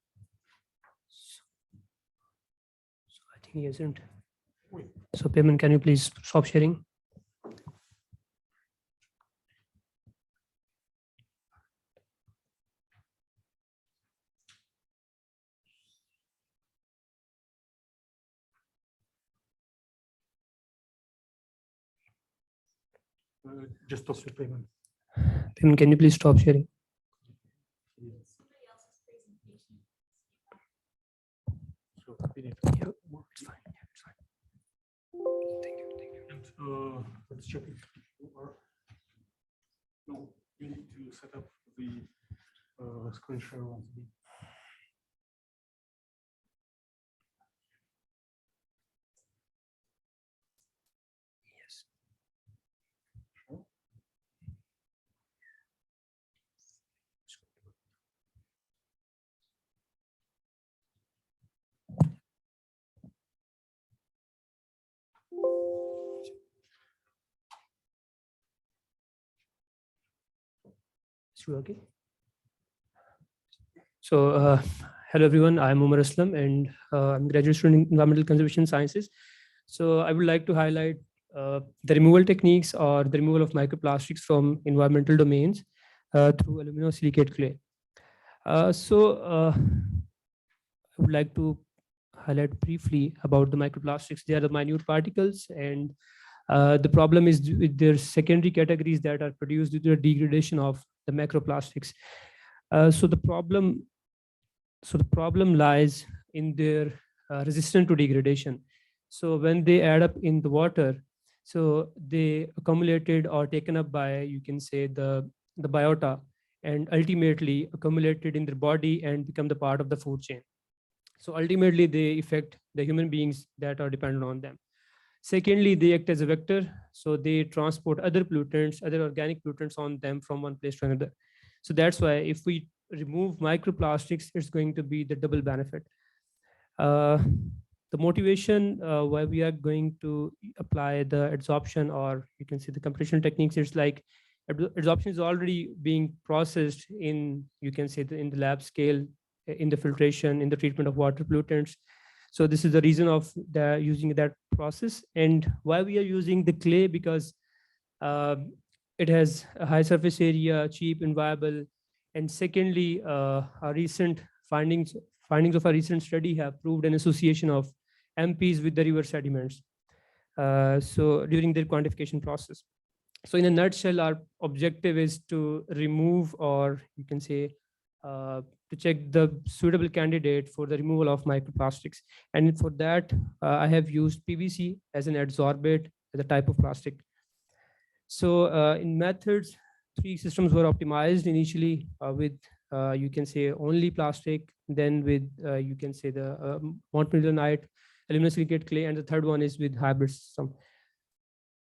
So I think he isn't. So Peyman, can you please stop sharing? Just talk to Peyman. Peyman, can you please stop sharing? Yeah, it's fine. Yeah, it's fine. Thank you. And let's check if you are. No, you need to set up the screen share once again. Yes. Should okay. So, hello everyone. I'm Umar Aslam, and I'm a graduate student in environmental conservation sciences. So, I would like to highlight the removal techniques or the removal of microplastics from environmental domains through aluminosilicate clay. I would like to highlight briefly about the microplastics. They are the minute particles, and the problem is with their secondary categories that are produced due to the degradation of the macroplastics. So the problem lies in their resistance to degradation. So when they add up in the water, so they accumulated or taken up by, you can say, the biota, and ultimately accumulated in their body and become the part of the food chain. So ultimately they affect the human beings that are dependent on them. Secondly, they act as a vector. So they transport other pollutants, other organic pollutants on them from one place to another. So that's why if we remove microplastics, it's going to be the double benefit. The motivation why we are going to apply the adsorption, or you can see the computational techniques, it's like adsorption is already being processed in, you can say, in the lab scale, in the filtration, in the treatment of water pollutants. So this is the reason of using that process. And why we are using the clay, because it has a high surface area, cheap and viable. And secondly, our recent findings of a recent study have proved an association of MPs with the river sediments. So during their quantification process. So in a nutshell, our objective is to remove, or you can say, to check the suitable candidate for the removal of microplastics. And for that, I have used PVC as an adsorbate, as a type of plastic. So in methods, 3 systems were optimized initially with, you can say, only plastic, then with, you can say, the montmilionite, aluminosilicate clay, and the third one is with hybrid system.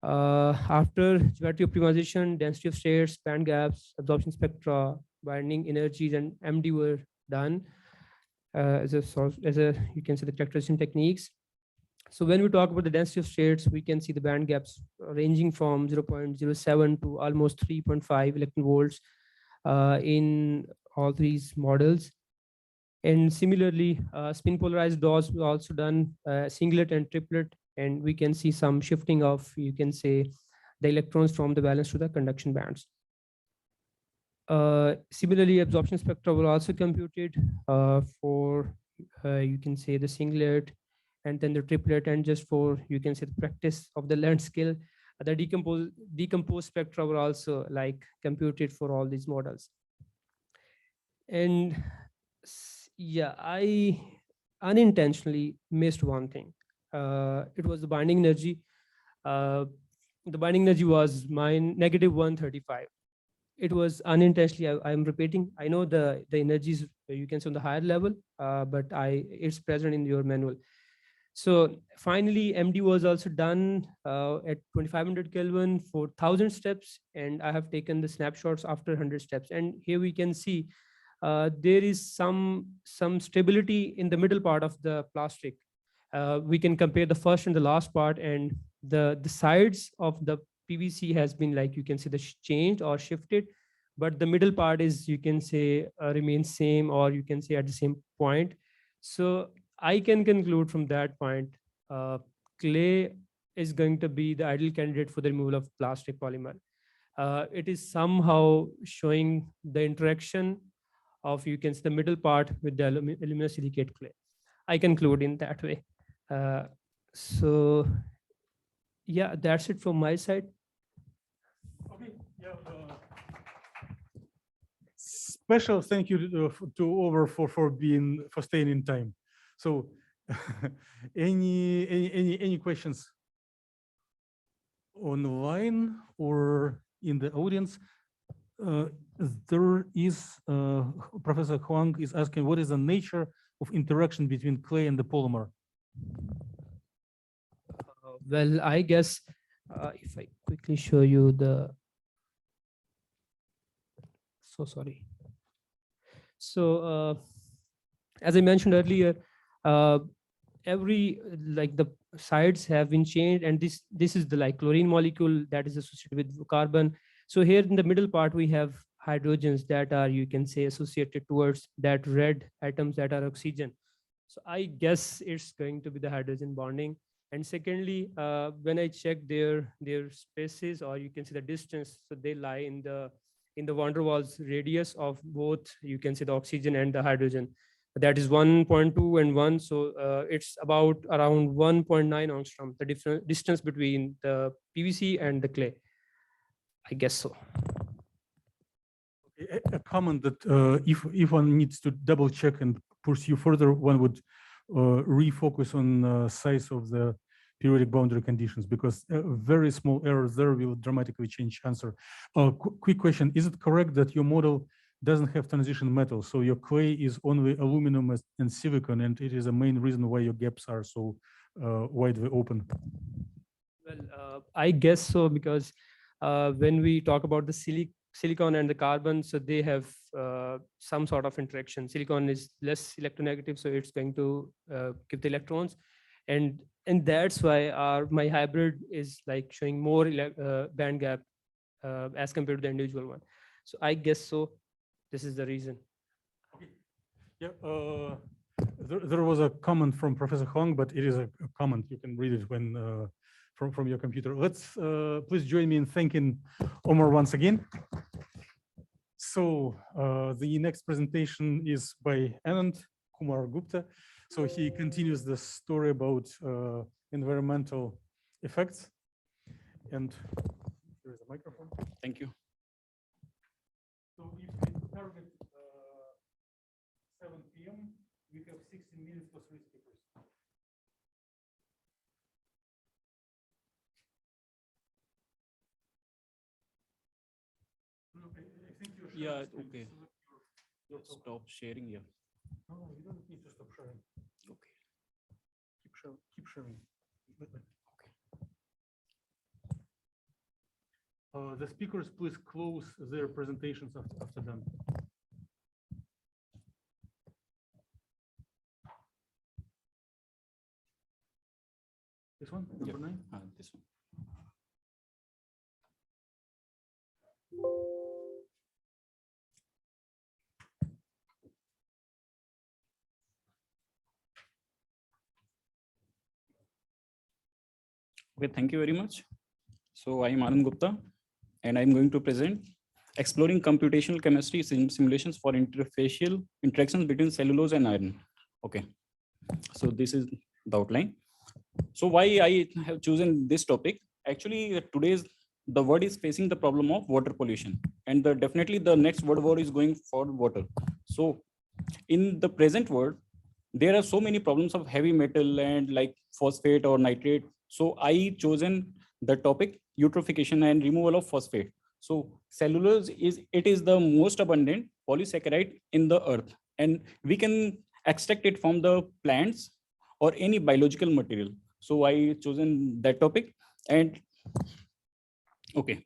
After geometry optimization, density of states, band gaps, absorption spectra, binding energies, and MD were done as a you can say the characterization techniques. So when we talk about the density of states, we can see the band gaps ranging from 0.07 to almost 3.5 electron volts in all these models. And similarly, spin polarized DOS were also done, singlet and triplet, and we can see some shifting of, you can say, the electrons from the valence to the conduction bands. Similarly, absorption spectra were also computed for, you can say, the singlet and then the triplet, and just for, you can say, the practice of the land scale, the decomposed spectra were also like computed for all these models. And yeah, I unintentionally missed one thing. It was the binding energy. The binding energy was -135. It was unintentionally, I'm repeating. I know the energies, you can say, on the higher level, but it's present in your manual. So finally, MD was also done at 2500 Kelvin for 1000 steps, and I have taken the snapshots after 100 steps. And here we can see there is some stability in the middle part of the plastic. We can compare the first and the last part, and the sides of the PVC has been, like, you can see, the changed or shifted, but the middle part is, you can say, remains same, or you can say at the same point. So I can conclude from that point, clay is going to be the ideal candidate for the removal of plastic polymer. It is somehow showing the interaction of, you can see, the middle part with the aluminosilicate clay. I conclude in that way. So yeah, that's it from my side. Okay. Yeah. Special thank you to Over for staying in time. So any questions online or in the audience? There is Professor Huang is asking, what is the nature of interaction between clay and the polymer? Well, I guess if I quickly show you the, so sorry. So as I mentioned earlier, the sides have been changed, and this is the chlorine molecule that is associated with carbon. So here in the middle part, we have hydrogens that are, you can say, associated towards that red atoms that are oxygen. So I guess it's going to be the hydrogen bonding. And secondly, when I check their spaces, or you can see the distance, so they lie in the van der Waals radius of both, you can see the oxygen and the hydrogen. That is 1.2 and 1. So it's about around 1.9 angstrom, the different distance between the PVC and the clay. I guess so. A comment that if one needs to double check and pursue further, one would refocus on size of the periodic boundary conditions, because very small errors there will dramatically change answer. Quick question: is it correct that your model doesn't have transition metal, so your clay is only aluminum and silicon, and it is a main reason why your gaps are so widely open? Well, I guess so, because when we talk about the silicon and the carbon, so they have some sort of interaction. Silicon is less electronegative, so it's going to give the electrons, and that's why my hybrid is like showing more band gap as compared to the individual one. So I guess so. This is the reason. Okay. Yeah. There was a comment from Professor Huang, but it is a comment. You can read it when from your computer. Let's please join me in thanking Omar once again. So the next presentation is by Anand Kumar Gupta. So he continues the story about environmental effects. And there is a microphone. Thank you. So if we target 7 p.m., we have 16 minutes for 3 speakers. Yeah, okay. Stop sharing here. No, you don't need to stop sharing. Okay. Keep sharing. Okay. The speakers, please close their presentations after done. This one, number 9? This one. Okay, thank you very much. So I am Anand Gupta, and I'm going to present exploring computational chemistry simulations for interfacial interactions between cellulose and iron. Okay, so this is the outline. So why I have chosen this topic? Actually, the world is facing the problem of water pollution, and definitely the next world war is going for water. So in the present world, there are so many problems of heavy metal and like phosphate or nitrate. So I chosen the topic eutrophication and removal of phosphate. So cellulose is the most abundant polysaccharide in the earth, and we can extract it from the plants or any biological material. So I chosen that topic. And okay,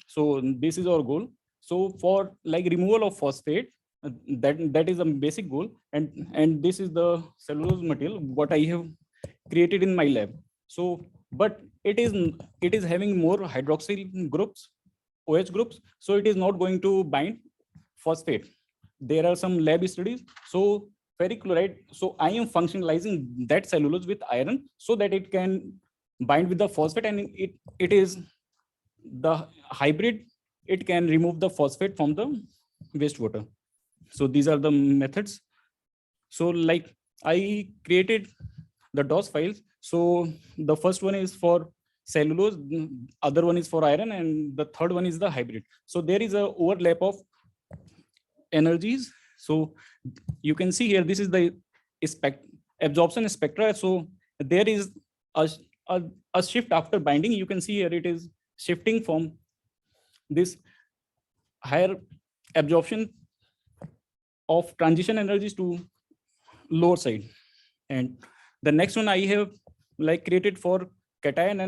so this is our goal. So for like removal of phosphate, that is a basic goal, and this is the cellulose material what I have created in my lab. So but it is having more hydroxyl groups, OH groups, so it is not going to bind phosphate. There are some lab studies. So ferrichloride, so I am functionalizing that cellulose with iron so that it can bind with the phosphate, and it is the hybrid. It can remove the phosphate from the wastewater. So these are the methods. So like I created the DOS files. So the first one is for cellulose, other one is for iron, and the third one is the hybrid. So there is a overlap of energies. So you can see here, this is the absorption spectra. So there is a shift after binding. You can see here it is shifting from this higher absorption of transition energies to lower side. And the next one I have like created for cation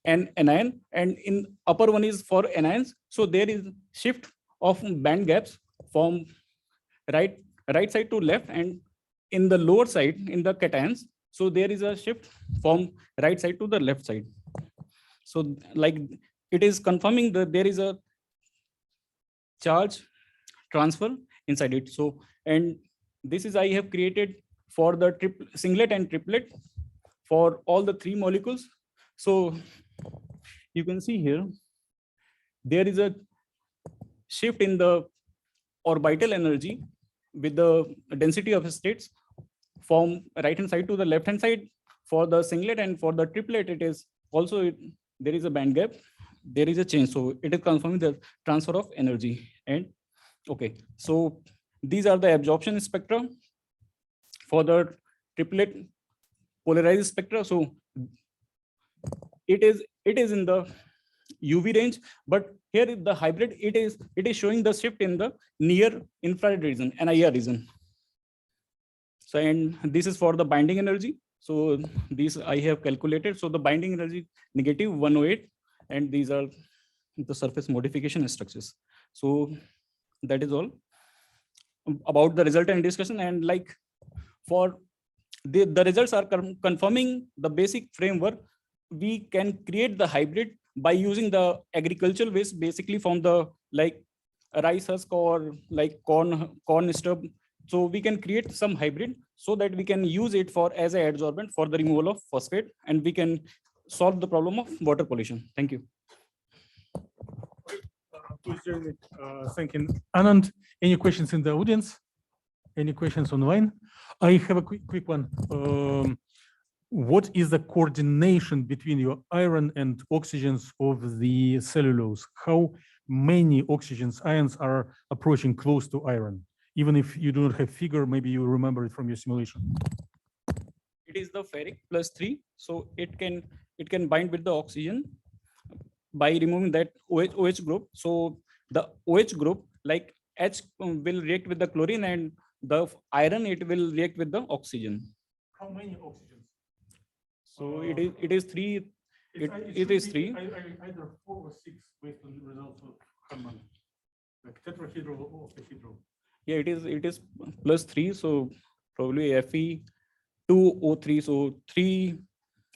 and anion, and in upper one is for anions. So there is shift of band gaps from right side to left, and in the lower side in the cations, so there is a shift from right side to the left side. So like it is confirming that there is a charge transfer inside it. So, and this is I have created for the singlet and triplet for all the 3 molecules. So you can see here, there is a shift in the orbital energy with the density of states from right hand side to the left hand side for the singlet, and for the triplet it is also there is a band gap, there is a change. So it is confirming the transfer of energy. And okay, so these are the absorption spectra for the triplet polarized spectra. So it is in the UV range, but here is the hybrid, it is showing the shift in the near infrared region, NIR region. So, and this is for the binding energy. So these I have calculated. So the binding energy -108, and these are the surface modification structures. So that is all about the result and discussion. And like for the results are confirming the basic framework. We can create the hybrid by using the agricultural waste, basically from the like rice husk or like corn stub. So we can create some hybrid so that we can use it for as an adsorbent for the removal of phosphate, and we can solve the problem of water pollution. Thank you. Please join me thanking Anand. Any questions in the audience? Any questions online? I have a quick one. What is the coordination between your iron and oxygens of the cellulose? How many oxygens ions are approaching close to iron? Even if you do not have figure, maybe you remember it from your simulation. It is the ferric +3, so it can bind with the oxygen by removing that OH group. So the OH group, like H, will react with the chlorine, and the iron, it will react with the oxygen. How many oxygens? So it is 3. It is 3. Either 4 or 6 based on the results of Hanmant, like tetrahedral or octahedral. Yeah, it is +3. So probably Fe2O3. So 3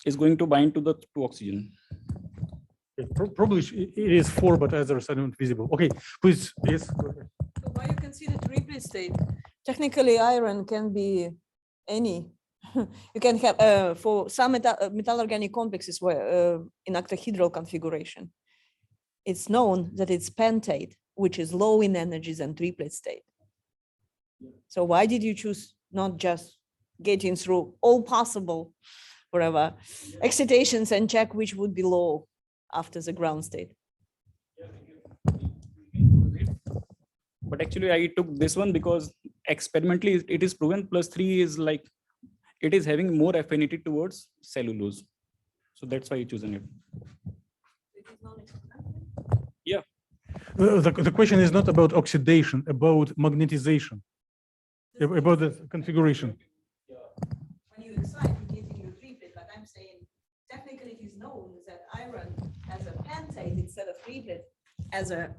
is going to bind to the 2 oxygen. Probably it is 4, but others are not visible. Okay, please, yes. So why you consider triplet state? Technically, iron can be any. You can have for some metal organic complexes where in octahedral configuration, it's known that it's pentate, which is low in energies and triplet state. So why did you choose not just getting through all possible whatever excitations and check which would be low after the ground state? But actually I took this one because experimentally it is proven +3 is like, it is having more affinity towards cellulose. So that's why I chosen it. Yeah. The question is not about oxidation, about magnetization, about the configuration. When you excite, you get in your triplet, but I'm saying technically it is known that iron has a pentate instead of triplet as a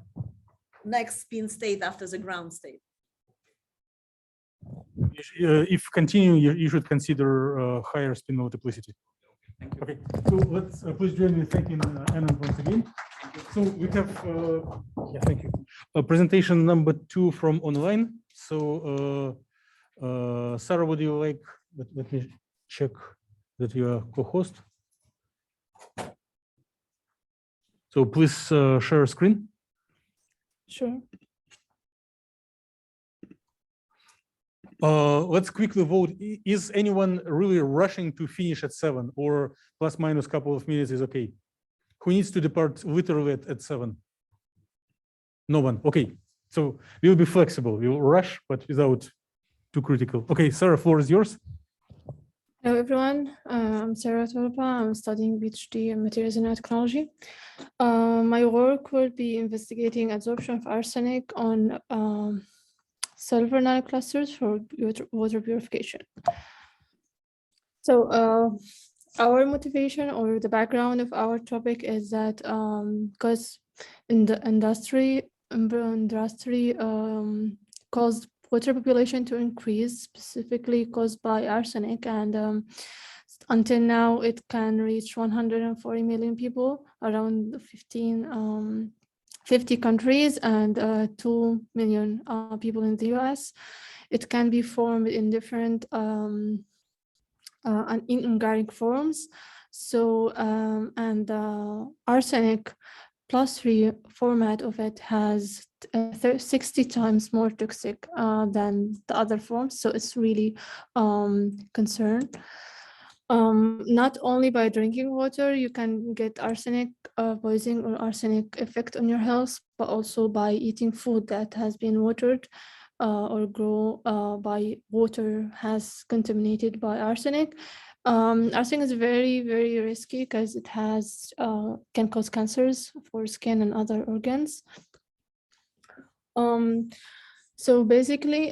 next spin state after the ground state. If continue, you should consider higher spin multiplicity. Okay, so let's please join me thanking Anand once again. So we have, yeah, thank you. Presentation number 2 from online. So Sarah, would you like, let me check that you are co-host. So please share screen. Sure. Let's quickly vote. Is anyone really rushing to finish at 7, or plus minus couple of minutes is okay? Who needs to depart literally at 7? No one. Okay. So we'll be flexible. We'll rush, but without too critical. Okay, Sarah, floor is yours. Hello, everyone. I'm Sarah Tolpa. I'm studying PhD in Materials and Nanotechnology. My work will be investigating adsorption of arsenic on sulfur nanoclusters for water purification. So our motivation or the background of our topic is that because in the industry caused water population to increase, specifically caused by arsenic, and until now it can reach 140 million people, around 15 50 countries and 2 million people in the US. It can be formed in different inorganic forms. So, and arsenic +3 format of it has 60 times more toxic than the other forms. So it's really concerned. Not only by drinking water, you can get arsenic poisoning or arsenic effect on your health, but also by eating food that has been watered or grow by water has contaminated by arsenic. Arsenic is very, very risky because it has can cause cancers for skin and other organs. So basically,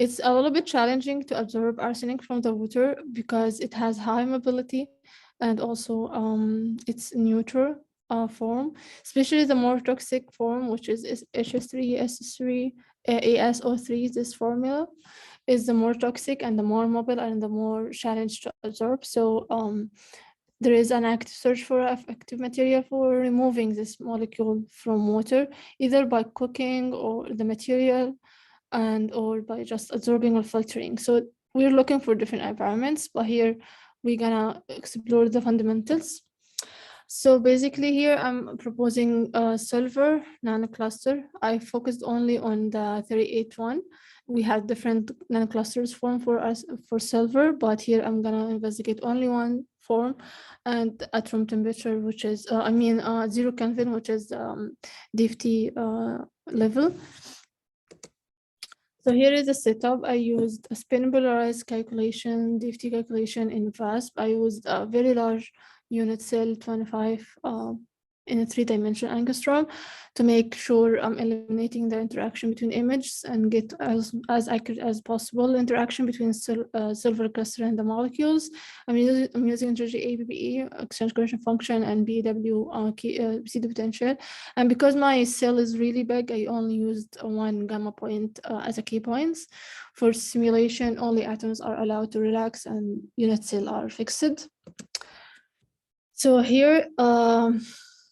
it's a little bit challenging to absorb arsenic from the water because it has high mobility and also it's neutral form, especially the more toxic form, which is HS3, ASO3, this formula is the more toxic and the more mobile and the more challenged to absorb. So there is an active search for effective material for removing this molecule from water, either by cooking or the material or by just absorbing or filtering. So we're looking for different environments, but here we're gonna explore the fundamentals. So basically here I'm proposing a silver nanocluster. I focused only on the 38-1. We have different nanoclusters formed for us for silver, but here I'm gonna investigate only one form and at room temperature, which is 0 Kelvin, which is DFT level. So here is the setup. I used a spin polarized calculation, DFT calculation in VASP. I used a very large unit cell 25 in a 3-dimensional angstrom to make sure I'm eliminating the interaction between images and get as accurate as possible interaction between silver cluster and the molecules. I'm using ABBE, exchange correlation function, and BW CD potential. And because my cell is really big, I only used one gamma point as a key points. For simulation, only atoms are allowed to relax and unit cell are fixed. So here,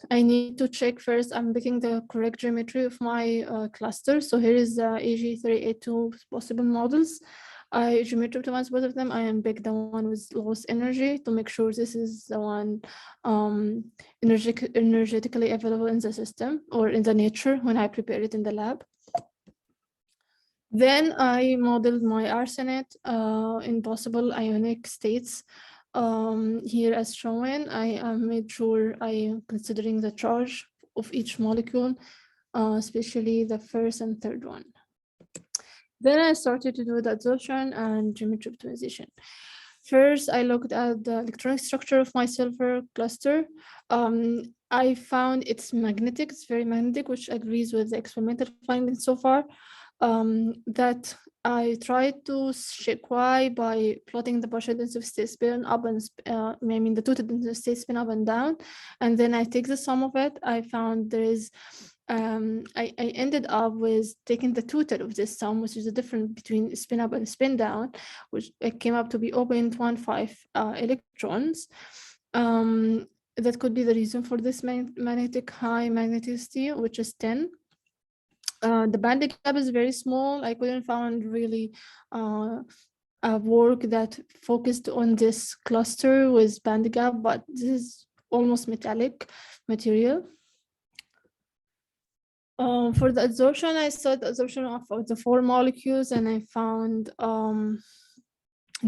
I need to check first, I'm picking the correct geometry of my cluster. So here is the AG382 possible models. I geometry optimized both of them. I pick the one with lowest energy to make sure this is the one energetically available in the system or in the nature when I prepare it in the lab. Then I modeled my arsenate in possible ionic states. Here as shown, I made sure I am considering the charge of each molecule, especially the first and third one. Then I started to do the adsorption and geometry optimization. First, I looked at the electronic structure of my silver cluster. I found it's magnetic, it's very magnetic, which agrees with the experimental findings so far. That I tried to check why by plotting the partial density state spin up and the total density state spin up and down, and then I take the sum of it. I found there is I ended up with taking the total of this sum, which is the difference between spin up and spin down, which it came up to be 0.15 electrons. That could be the reason for this magnetic high magneticity, which is 10. The band gap is very small. I couldn't find really a work that focused on this cluster with band gap, but this is almost metallic material. For the adsorption, I studied the adsorption of the 4 molecules, and I found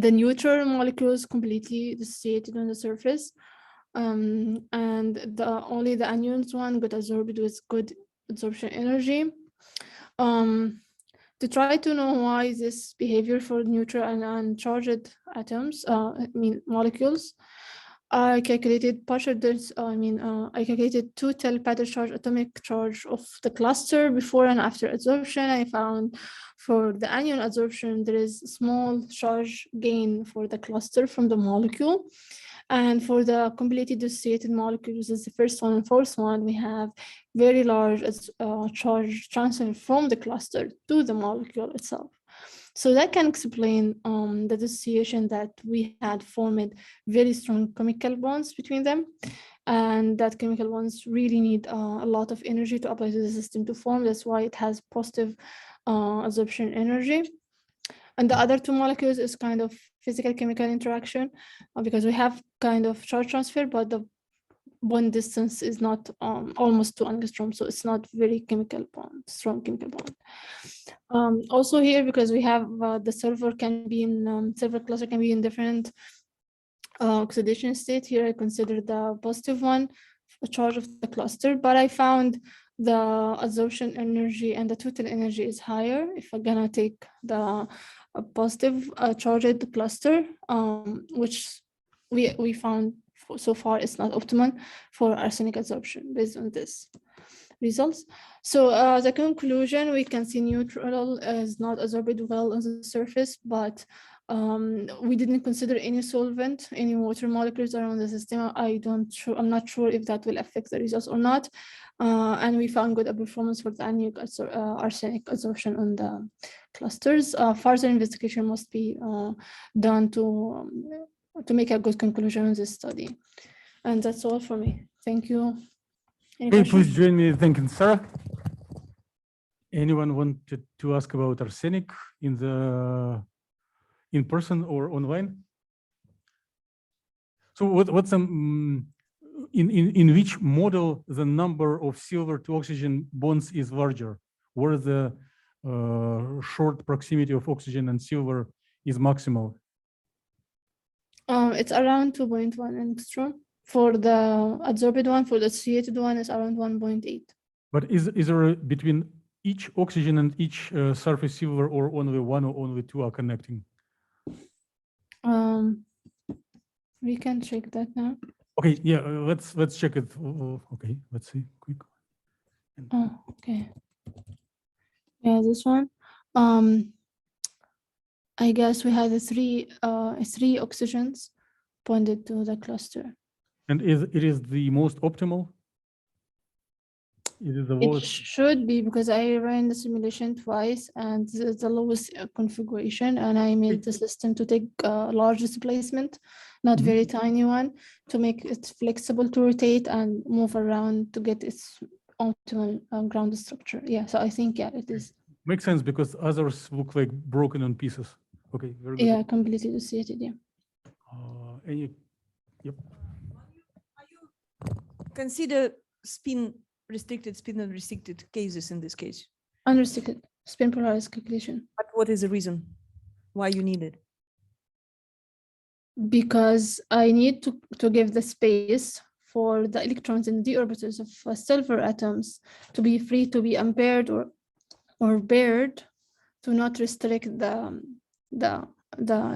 the neutral molecules completely dissociated on the surface, and only the anions one got absorbed with good absorption energy. To try to know why this behavior for neutral and uncharged atoms, molecules, I calculated partial I calculated total pattern charge, atomic charge of the cluster before and after adsorption. I found for the anion adsorption, there is small charge gain for the cluster from the molecule. And for the completely dissociated molecules, is the first one and fourth one, we have very large charge transfer from the cluster to the molecule itself. So that can explain the dissociation that we had formed very strong chemical bonds between them. and that chemical ones really need a lot of energy to apply to the system to form. That's why it has positive absorption energy. And the other two molecules is kind of physical chemical interaction, because we have kind of charge transfer, but the bond distance is not almost 2 angstrom, so it's not very chemical bond, strong chemical bond. Also here, because we have the server can be in server cluster can be in different oxidation state. Here I consider the positive one, the charge of the cluster, but I found the absorption energy and the total energy is higher if I'm gonna take the positive charged cluster, which we found so far it's not optimal for arsenic absorption based on this results. So as a conclusion, we can see neutral is not absorbed well on the surface, but we didn't consider any solvent, any water molecules around the system. I'm not sure if that will affect the results or not. And we found good performance for the arsenic absorption on the clusters. Further investigation must be done to make a good conclusion on this study. And that's all for me. Thank you. Okay, please join me in thanking Sarah. Anyone wanted to ask about arsenic in person or online? So what's in which model the number of silver to oxygen bonds is larger, where the short proximity of oxygen and silver is maximal? It's around 2.1 angstrom. For the absorbed one, for the associated one is around 1.8. But is there between each oxygen and each surface silver, or only one or only two are connecting? We can check that now. Okay, yeah, let's check it. Okay, let's see quick. Oh, okay. Yeah, this one. I guess we had three oxygens bonded to the cluster. And it is the most optimal? Is it the lowest? It should be, because I ran the simulation twice and the lowest configuration, and I made the system to take a large displacement, not very tiny one, to make it flexible to rotate and move around to get its optimal ground structure. Yeah, so I think, yeah, it is. Makes sense, because others look like broken on pieces. Okay, very good. Yeah, completely dissociated, yeah. Yep. Consider spin unrestricted cases in this case. Unrestricted spin polarized calculation. But what is the reason why you need it? Because I need to give the space for the electrons in the orbitals of silver atoms to be free to be unpaired or paired, to not restrict the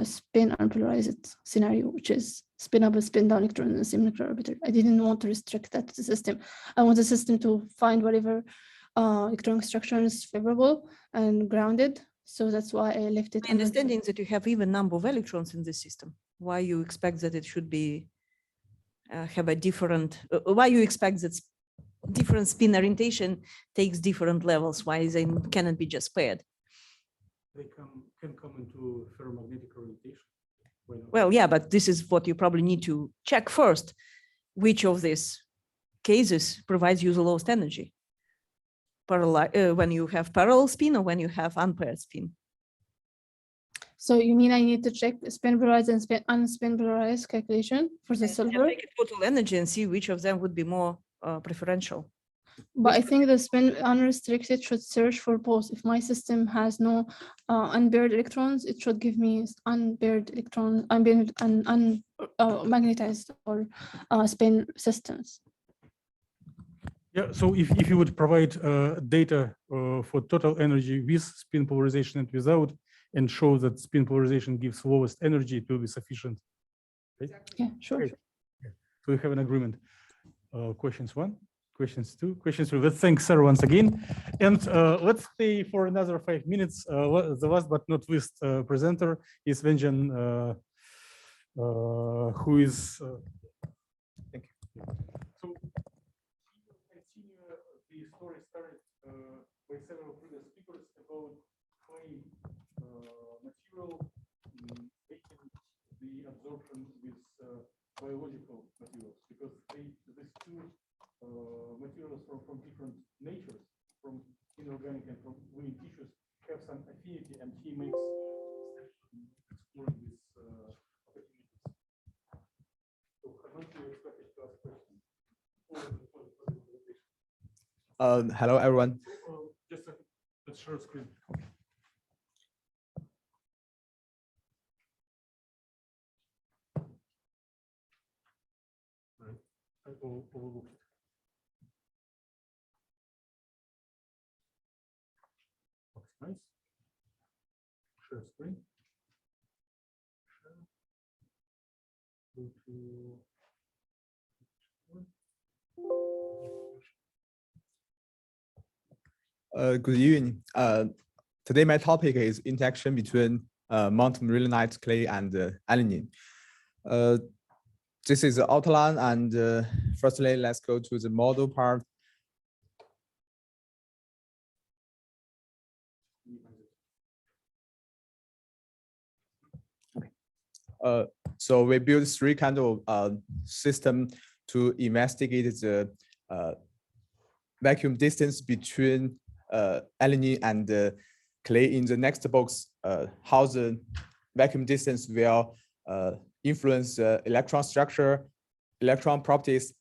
spin unpolarized scenario, which is spin up and spin down electron in the same nuclear orbital. I didn't want to restrict that to the system. I want the system to find whatever electronic structure is favorable and grounded. So that's why I left it. My understanding that you have even number of electrons in this system. Why you expect that it should be have a different? Why you expect that different spin orientation takes different levels? Why they cannot be just paired? They can come into ferromagnetic orientation. Well, yeah, but this is what you probably need to check first. Which of these cases provides you the lowest energy? When you have parallel spin or when you have unpaired spin? So you mean I need to check spin polarized and unspin polarized calculation for the silver? Take total energy and see which of them would be more preferential. But I think the spin unrestricted should search for both. If my system has no unpaired electrons, it should give me unpaired electron, unpaired and magnetized or spin systems. Yeah, so if you would provide data for total energy with spin polarization and without, and show that spin polarization gives lowest energy, it will be sufficient. Okay? Yeah, sure. Okay. Yeah. So we have an agreement. Questions 1, questions 2, questions 3. Let's thank Sarah once again. And let's stay for another 5 minutes. The last but not least presenter is Venjan, who is, thank you. So continue the story started by several previous speakers about clay material making the absorption with biological materials, because they two materials from different natures, from inorganic and from living tissues, have some affinity, and he makes exploring these opportunities. So, Hanmant, you expected to ask questions. Hello, everyone. Just a second. Let's share screen. Right. I overlooked it. Looks nice. Share screen. Share. Go to. Good evening. Today my topic is interaction between Mount Marilanite clay and aniline. This is the outline, and firstly, let's go to the model part. Okay. So we build three kind of system to investigate the vacuum distance between aniline and clay. In the next box, how the vacuum distance will influence electron structure, electron properties,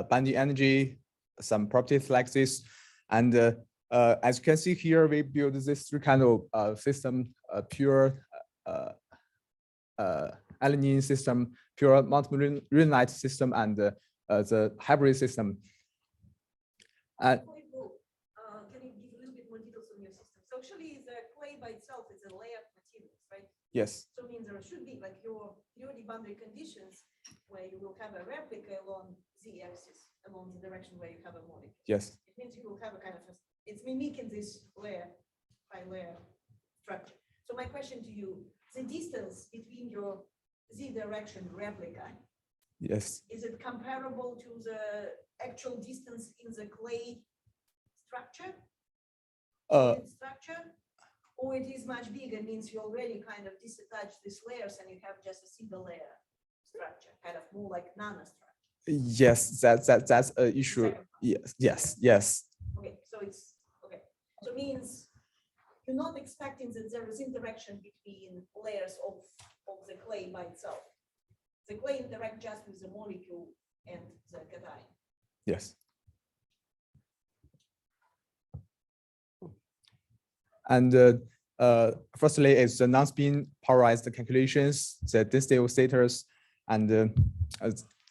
binding energy, some properties like this. And as you can see here, we build this three kind of system: pure aniline system, pure Mount Marilanite system, and the hybrid system. Can you give a little bit more details on your system? So actually, the clay by itself is a layer of materials, right? Yes. So it means there should be like your periodic boundary conditions where you will have a replica along z-axis, along the direction where you have a molecule. Yes. It means you will have a kind of, it's mimicking this layer by layer structure. So my question to you, the distance between your z-direction replica, yes, is it comparable to the actual distance in the clay structure? Or it is much bigger, means you already kind of disattach these layers and you have just a single layer structure, kind of more like nanostructure. Yes, that's an issue. Yes. Okay, so it's okay. So means you're not expecting that there is interaction between layers of the clay by itself. The clay interact just with the molecule and the cation. Yes. And firstly, it's the non-spin polarized calculations, the density status, and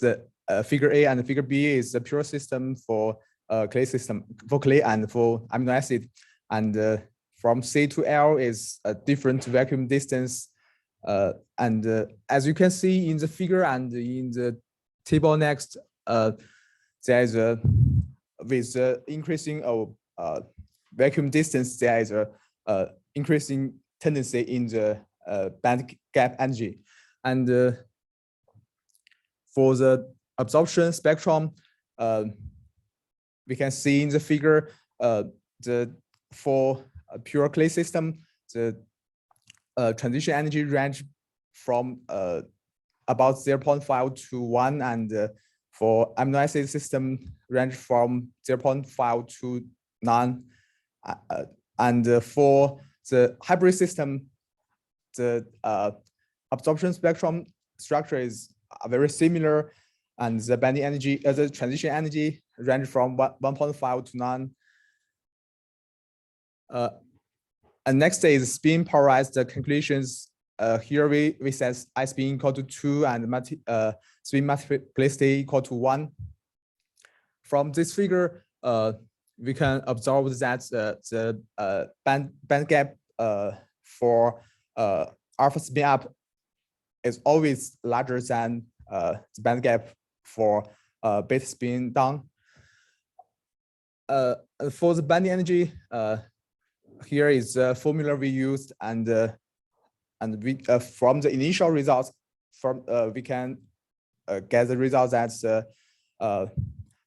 the figure A and figure B is the pure system for clay system, for clay and for amino acid. And from C to L is a different vacuum distance. And as you can see in the figure and in the table next, there is a, with the increasing of vacuum distance, there is a increasing tendency in the band gap energy. And for the absorption spectrum, we can see in the figure for a pure clay system, the transition energy range from about 0.5 to 1, and for amino acid system range from 0.5 to 9. And for the hybrid system, the absorption spectrum structure is very similar, and the binding energy, the transition energy range from 1.5 to 9. And next is spin polarized calculations. Here we set I spin equal to 2 and spin multiplicity equal to 1. From this figure, we can observe that the band gap for alpha spin up is always larger than the band gap for beta spin down. For the binding energy, here is the formula we used, and we from the initial results, we can get the result that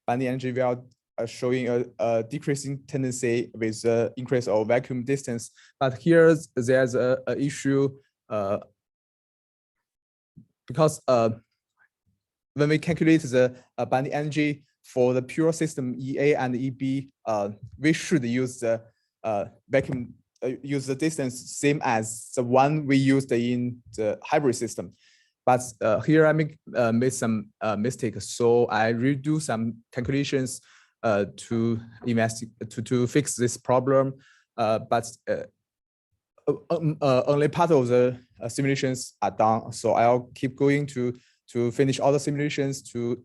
binding energy will showing a decreasing tendency with the increase of vacuum distance. But here there's a issue because when we calculate the binding energy, for the pure system EA and EB, we should use the vacuum, use the distance same as the one we used in the hybrid system. But here I made some mistakes, so I redo some calculations to fix this problem. But only part of the simulations are done, so I'll keep going to finish all the simulations to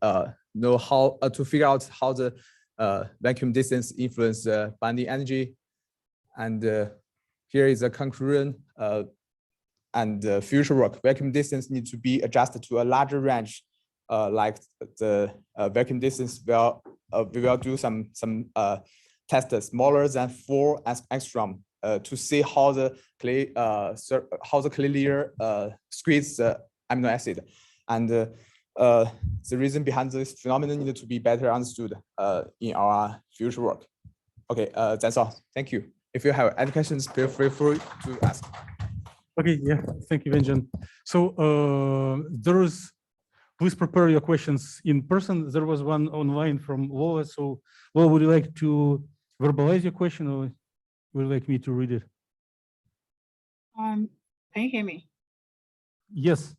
know how to figure out how the vacuum distance influence the binding energy. And here is a conclusion and future work. Vacuum distance needs to be adjusted to a larger range, like the vacuum distance. We will do some tests smaller than 4 angstrom to see how the clay layer squeeze the amino acid. And the reason behind this phenomenon needs to be better understood in our future work. Okay, that's all. Thank you. If you have any questions, feel free to ask. Okay, yeah, thank you, Benjamin. So please prepare your questions in person. There was one online from Lola. So, Lola, would you like to verbalize your question, or would you like me to read it? Can you hear me? Yes.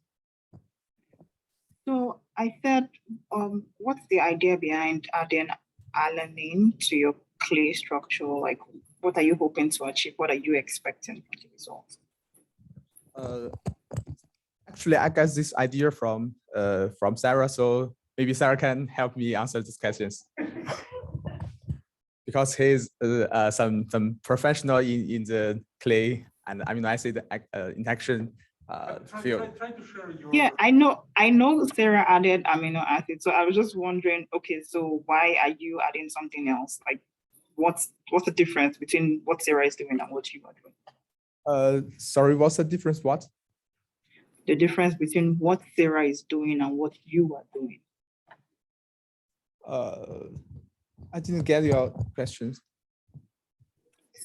So I said, what's the idea behind adding alanine to your clay structure? Like, what are you hoping to achieve? What are you expecting from the results? Actually, I got this idea from Sarah, so maybe Sarah can help me answer these questions. Because he's some professional in the clay and amino acid interaction field. Try to share your... Yeah, I know Sarah added amino acid, so I was just wondering, okay, so why are you adding something else? Like, what's the difference between what Sarah is doing and what you are doing? Sorry, what's the difference? What? The difference between what Sarah is doing and what you are doing. I didn't get your questions.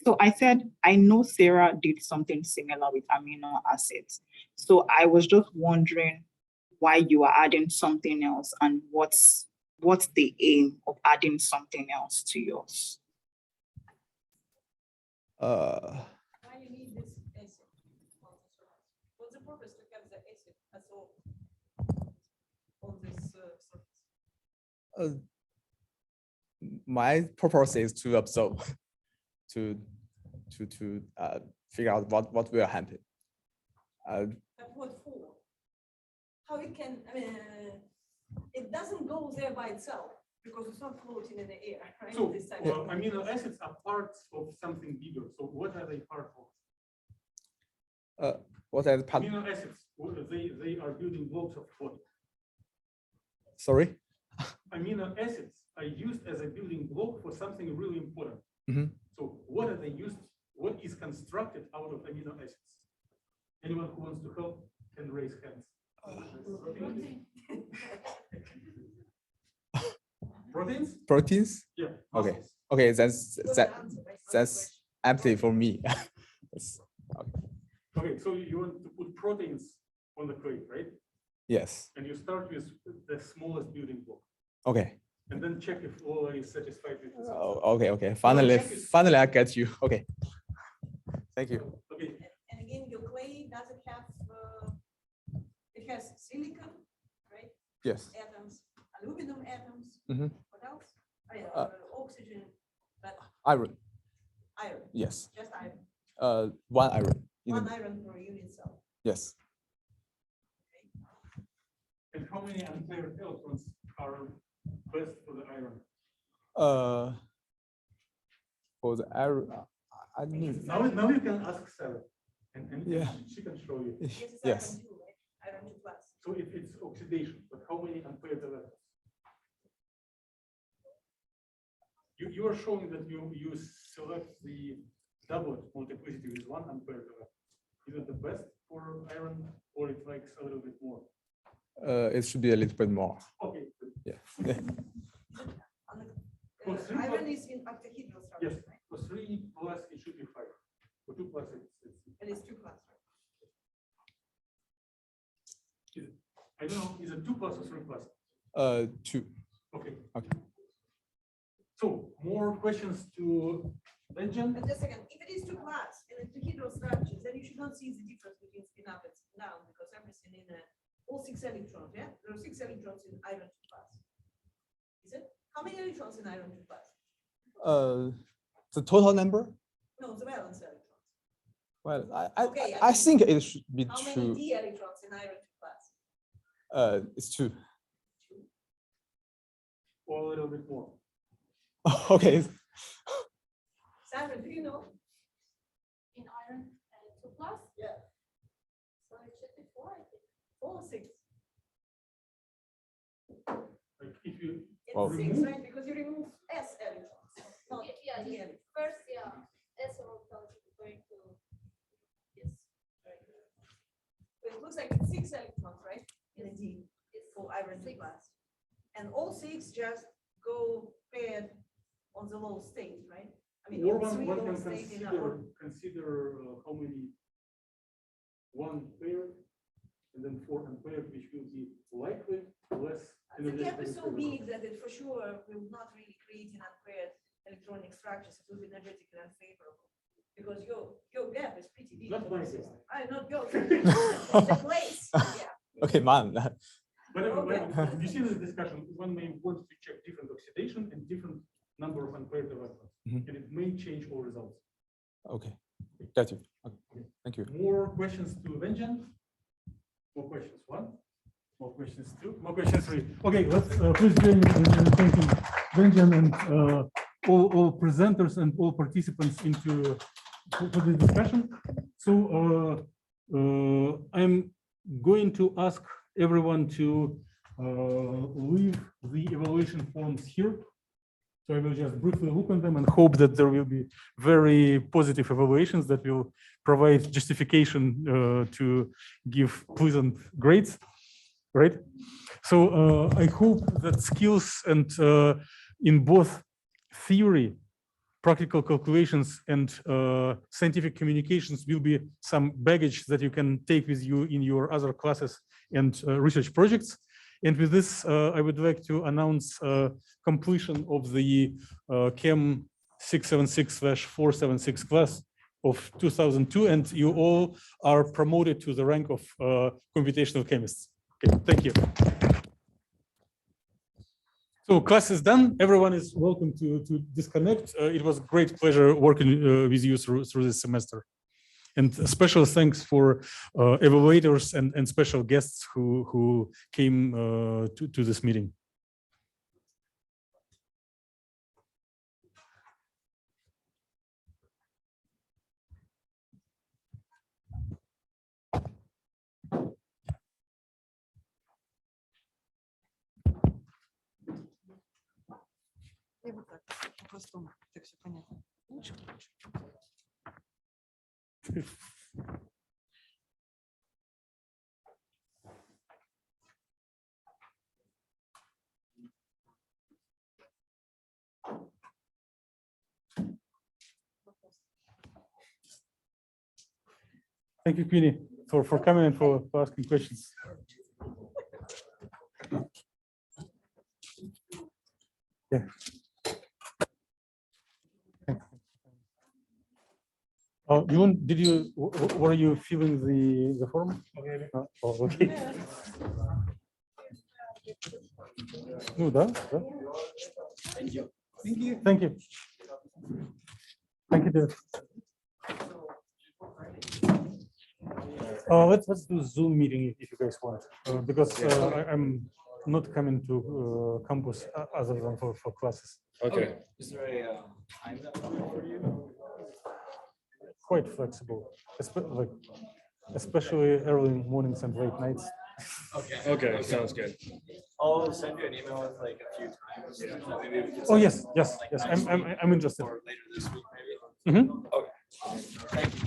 So I said, I know Sarah did something similar with amino acids. So I was just wondering why you are adding something else and what's the aim of adding something else to yours? Why you need this acid? What's the purpose to have the acid as all on this surface? My purpose is to observe, to figure out what will happen. But what for? How it can? I mean, it doesn't go there by itself because it's not floating in the air, right? So amino acids are parts of something bigger. So what are they part of? What are the part? Amino acids. They are building blocks of what? Sorry. Amino acids are used as a building block for something really important. Mm-hmm. So what are they used? What is constructed out of amino acids? Anyone who wants to help can raise hands. Proteins? Proteins? Yeah. Okay. Muscles. Okay. That's empty for me. Okay. So you want to put proteins on the clay, right? Yes. And you start with the smallest building block. Okay. And then check if all is satisfied with this. Oh, okay. Finally, I get you. Okay. Thank you. Okay. And again, your clay doesn't have. It has silicon, right? Yes. Atoms, aluminum atoms. Mm-hmm. What else? Oxygen. But Iron. Iron. Yes. Just iron. One iron. One iron per unit cell. Yes. And how many unpaired electrons are best for the iron? For the iron, I don't know. Now you can ask Sarah, and yeah, she can show you. Yes. Iron 2 plus. So it's oxidation, but how many unpaired electrons? You are showing that you select the doublet multiplicity with one unpaired electron. Is it the best for iron, or it likes a little bit more? It should be a little bit more. Okay. Yeah. Iron is in octahedral structure. Yes. For 3 plus it should be 5. For 2 plus it is 2 plus. I don't know. Is it 2 plus or 3 plus? 2. Okay. Okay. So more questions to Benjamin? Just a second, if it is 2 plus and it's hydro structures, then you should not see the difference between spin up and spin down because everything in all 6 electrons, yeah? There are 6 electrons in iron 2 plus. Is it? How many electrons in iron 2 plus? The total number? No, the valence electrons. Well, Okay, I think it should be How many true. d electrons in iron 2 plus? It's 2. Or a little bit more. Okay. Sandra, do you know? In iron 2 plus? Yeah. So it should be 4, I think. 4 or 6? Like if you It's 6, right? Because you remove s electrons, not Yeah, d yeah, electrons. first, yeah, S orbital is going to, yes. So it looks like it's 6 electrons, right? In a d for iron 2 plus. And all 6 just go paired on the low state, right? I mean, or all 3 one low can state in consider how many one paired and then 4 unpaired, which will be likely less. The gap is so favorable. big that it for sure will not really create an unpaired electronic structures. It will be energetically unfavorable because your gap is pretty big. Not my gap. Not yours. The place. Yeah. Okay, man. But you see this discussion, one may want to check different oxidation and different number of unpaired electrons, and it may change all results. Okay, got you. Okay. Thank you. More questions to Benjamin? More questions 1? More questions 2? More questions 3? Okay, let's please join me in thanking Benjamin and all presenters and all participants for the discussion. So I'm going to ask everyone to leave the evaluation forms here. So I will just briefly look on them and hope that there will be very positive evaluations that will provide justification to give pleasant grades, right? So I hope that skills and in both theory, practical calculations, and scientific communications will be some baggage that you can take with you in your other classes and research projects. And with this, I would like to announce completion of the CHEM676/476 class of 2002, and you all are promoted to the rank of computational chemists. Okay, thank you. So class is done. Everyone is welcome to disconnect. It was a great pleasure working with you through this semester. And special thanks for evaluators and special guests who came to this meeting. Thank you, Queenie, for coming and for asking questions. Yeah. Were you filling the form? Oh, okay. No, да? Thank you. Thank you. Thank you. Thank you, Dave. Let's do Zoom meeting if you guys want, because I'm not coming to campus other than for classes. Okay. Is there a time that for you? Quite flexible, especially early mornings and late nights. Okay. Okay, sounds good. I'll send you an email with like a few times. Maybe we can Oh set yes, up, yes, like, yes. next week I'm interested. or later this week, maybe. Mhm. Okay. Thank you.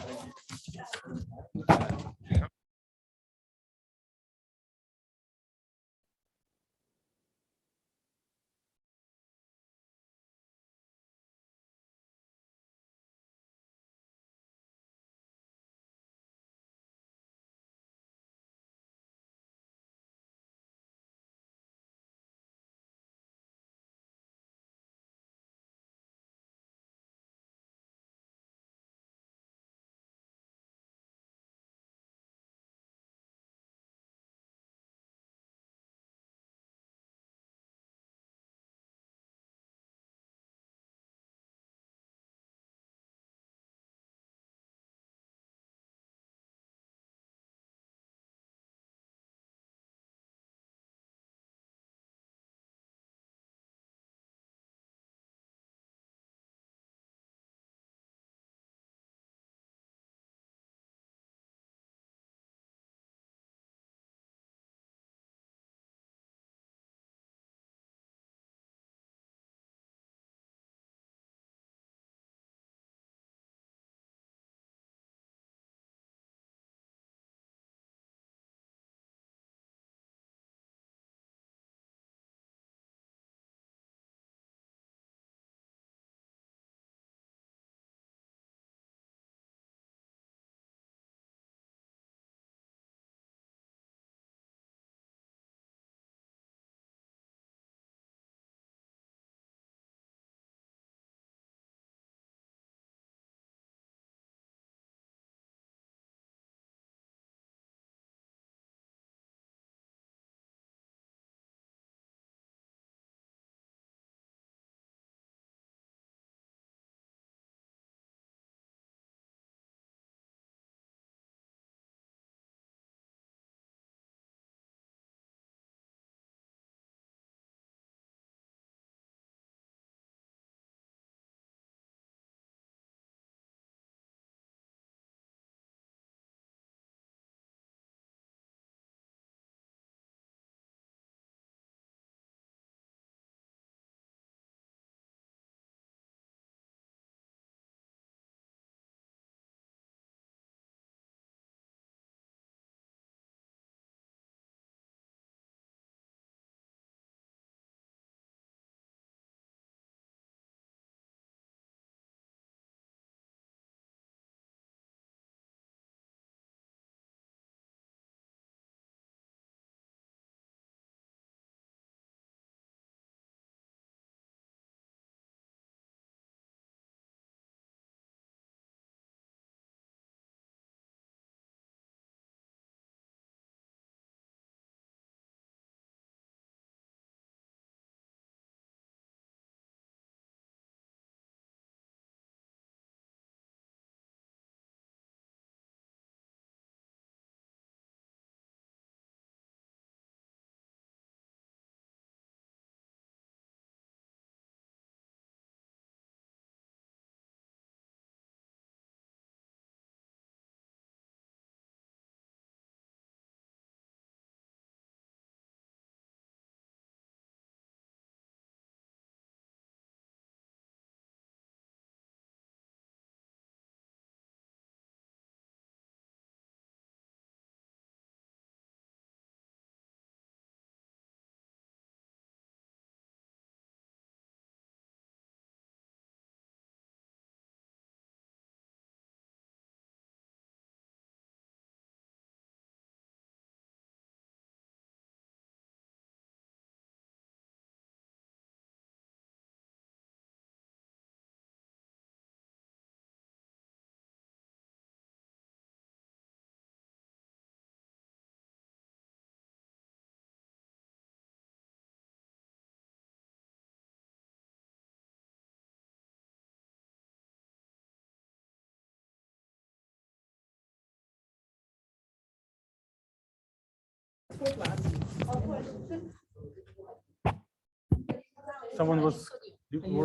Someone were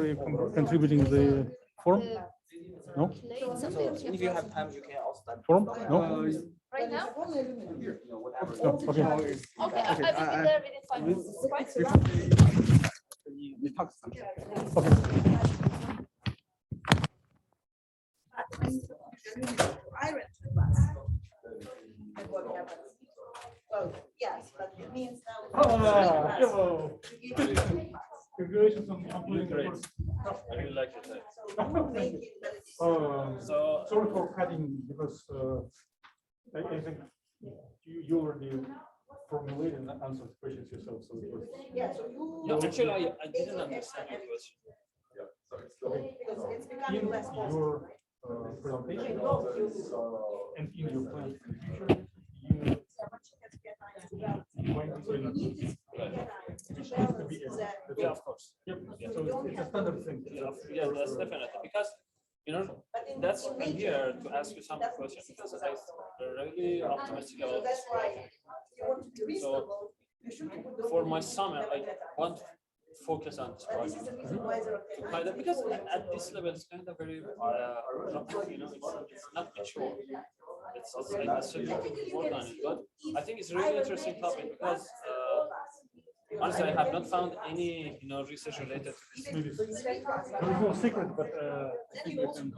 you contributing the form? No? So if you have time, you can also start. Form? No? Right now? No, okay. Okay, I'll be there within 5 minutes. Iron tube mass. And what happens? Well, yes, but it means now. Congratulations on completing the course. I really like it. So sorry for cutting because I think you already formulated and answered questions yourself. So it was, Yeah, so you. No, actually, I didn't understand your question. okay. Because it's becoming less In possible. your presentation and in your plans in the future, you Yeah, of course. Yep. So it's a standard thing. Yeah, that's definitely because that's I'm here to ask you some questions because I'm really optimistic about this project. So for my summer, I want to focus on this project. Kind of, because at this level, it's kind of very, it's not mature. It's I still need to work on it, but I think it's a really interesting topic because honestly, I have not found any research related to this. There is no secret, but I think we can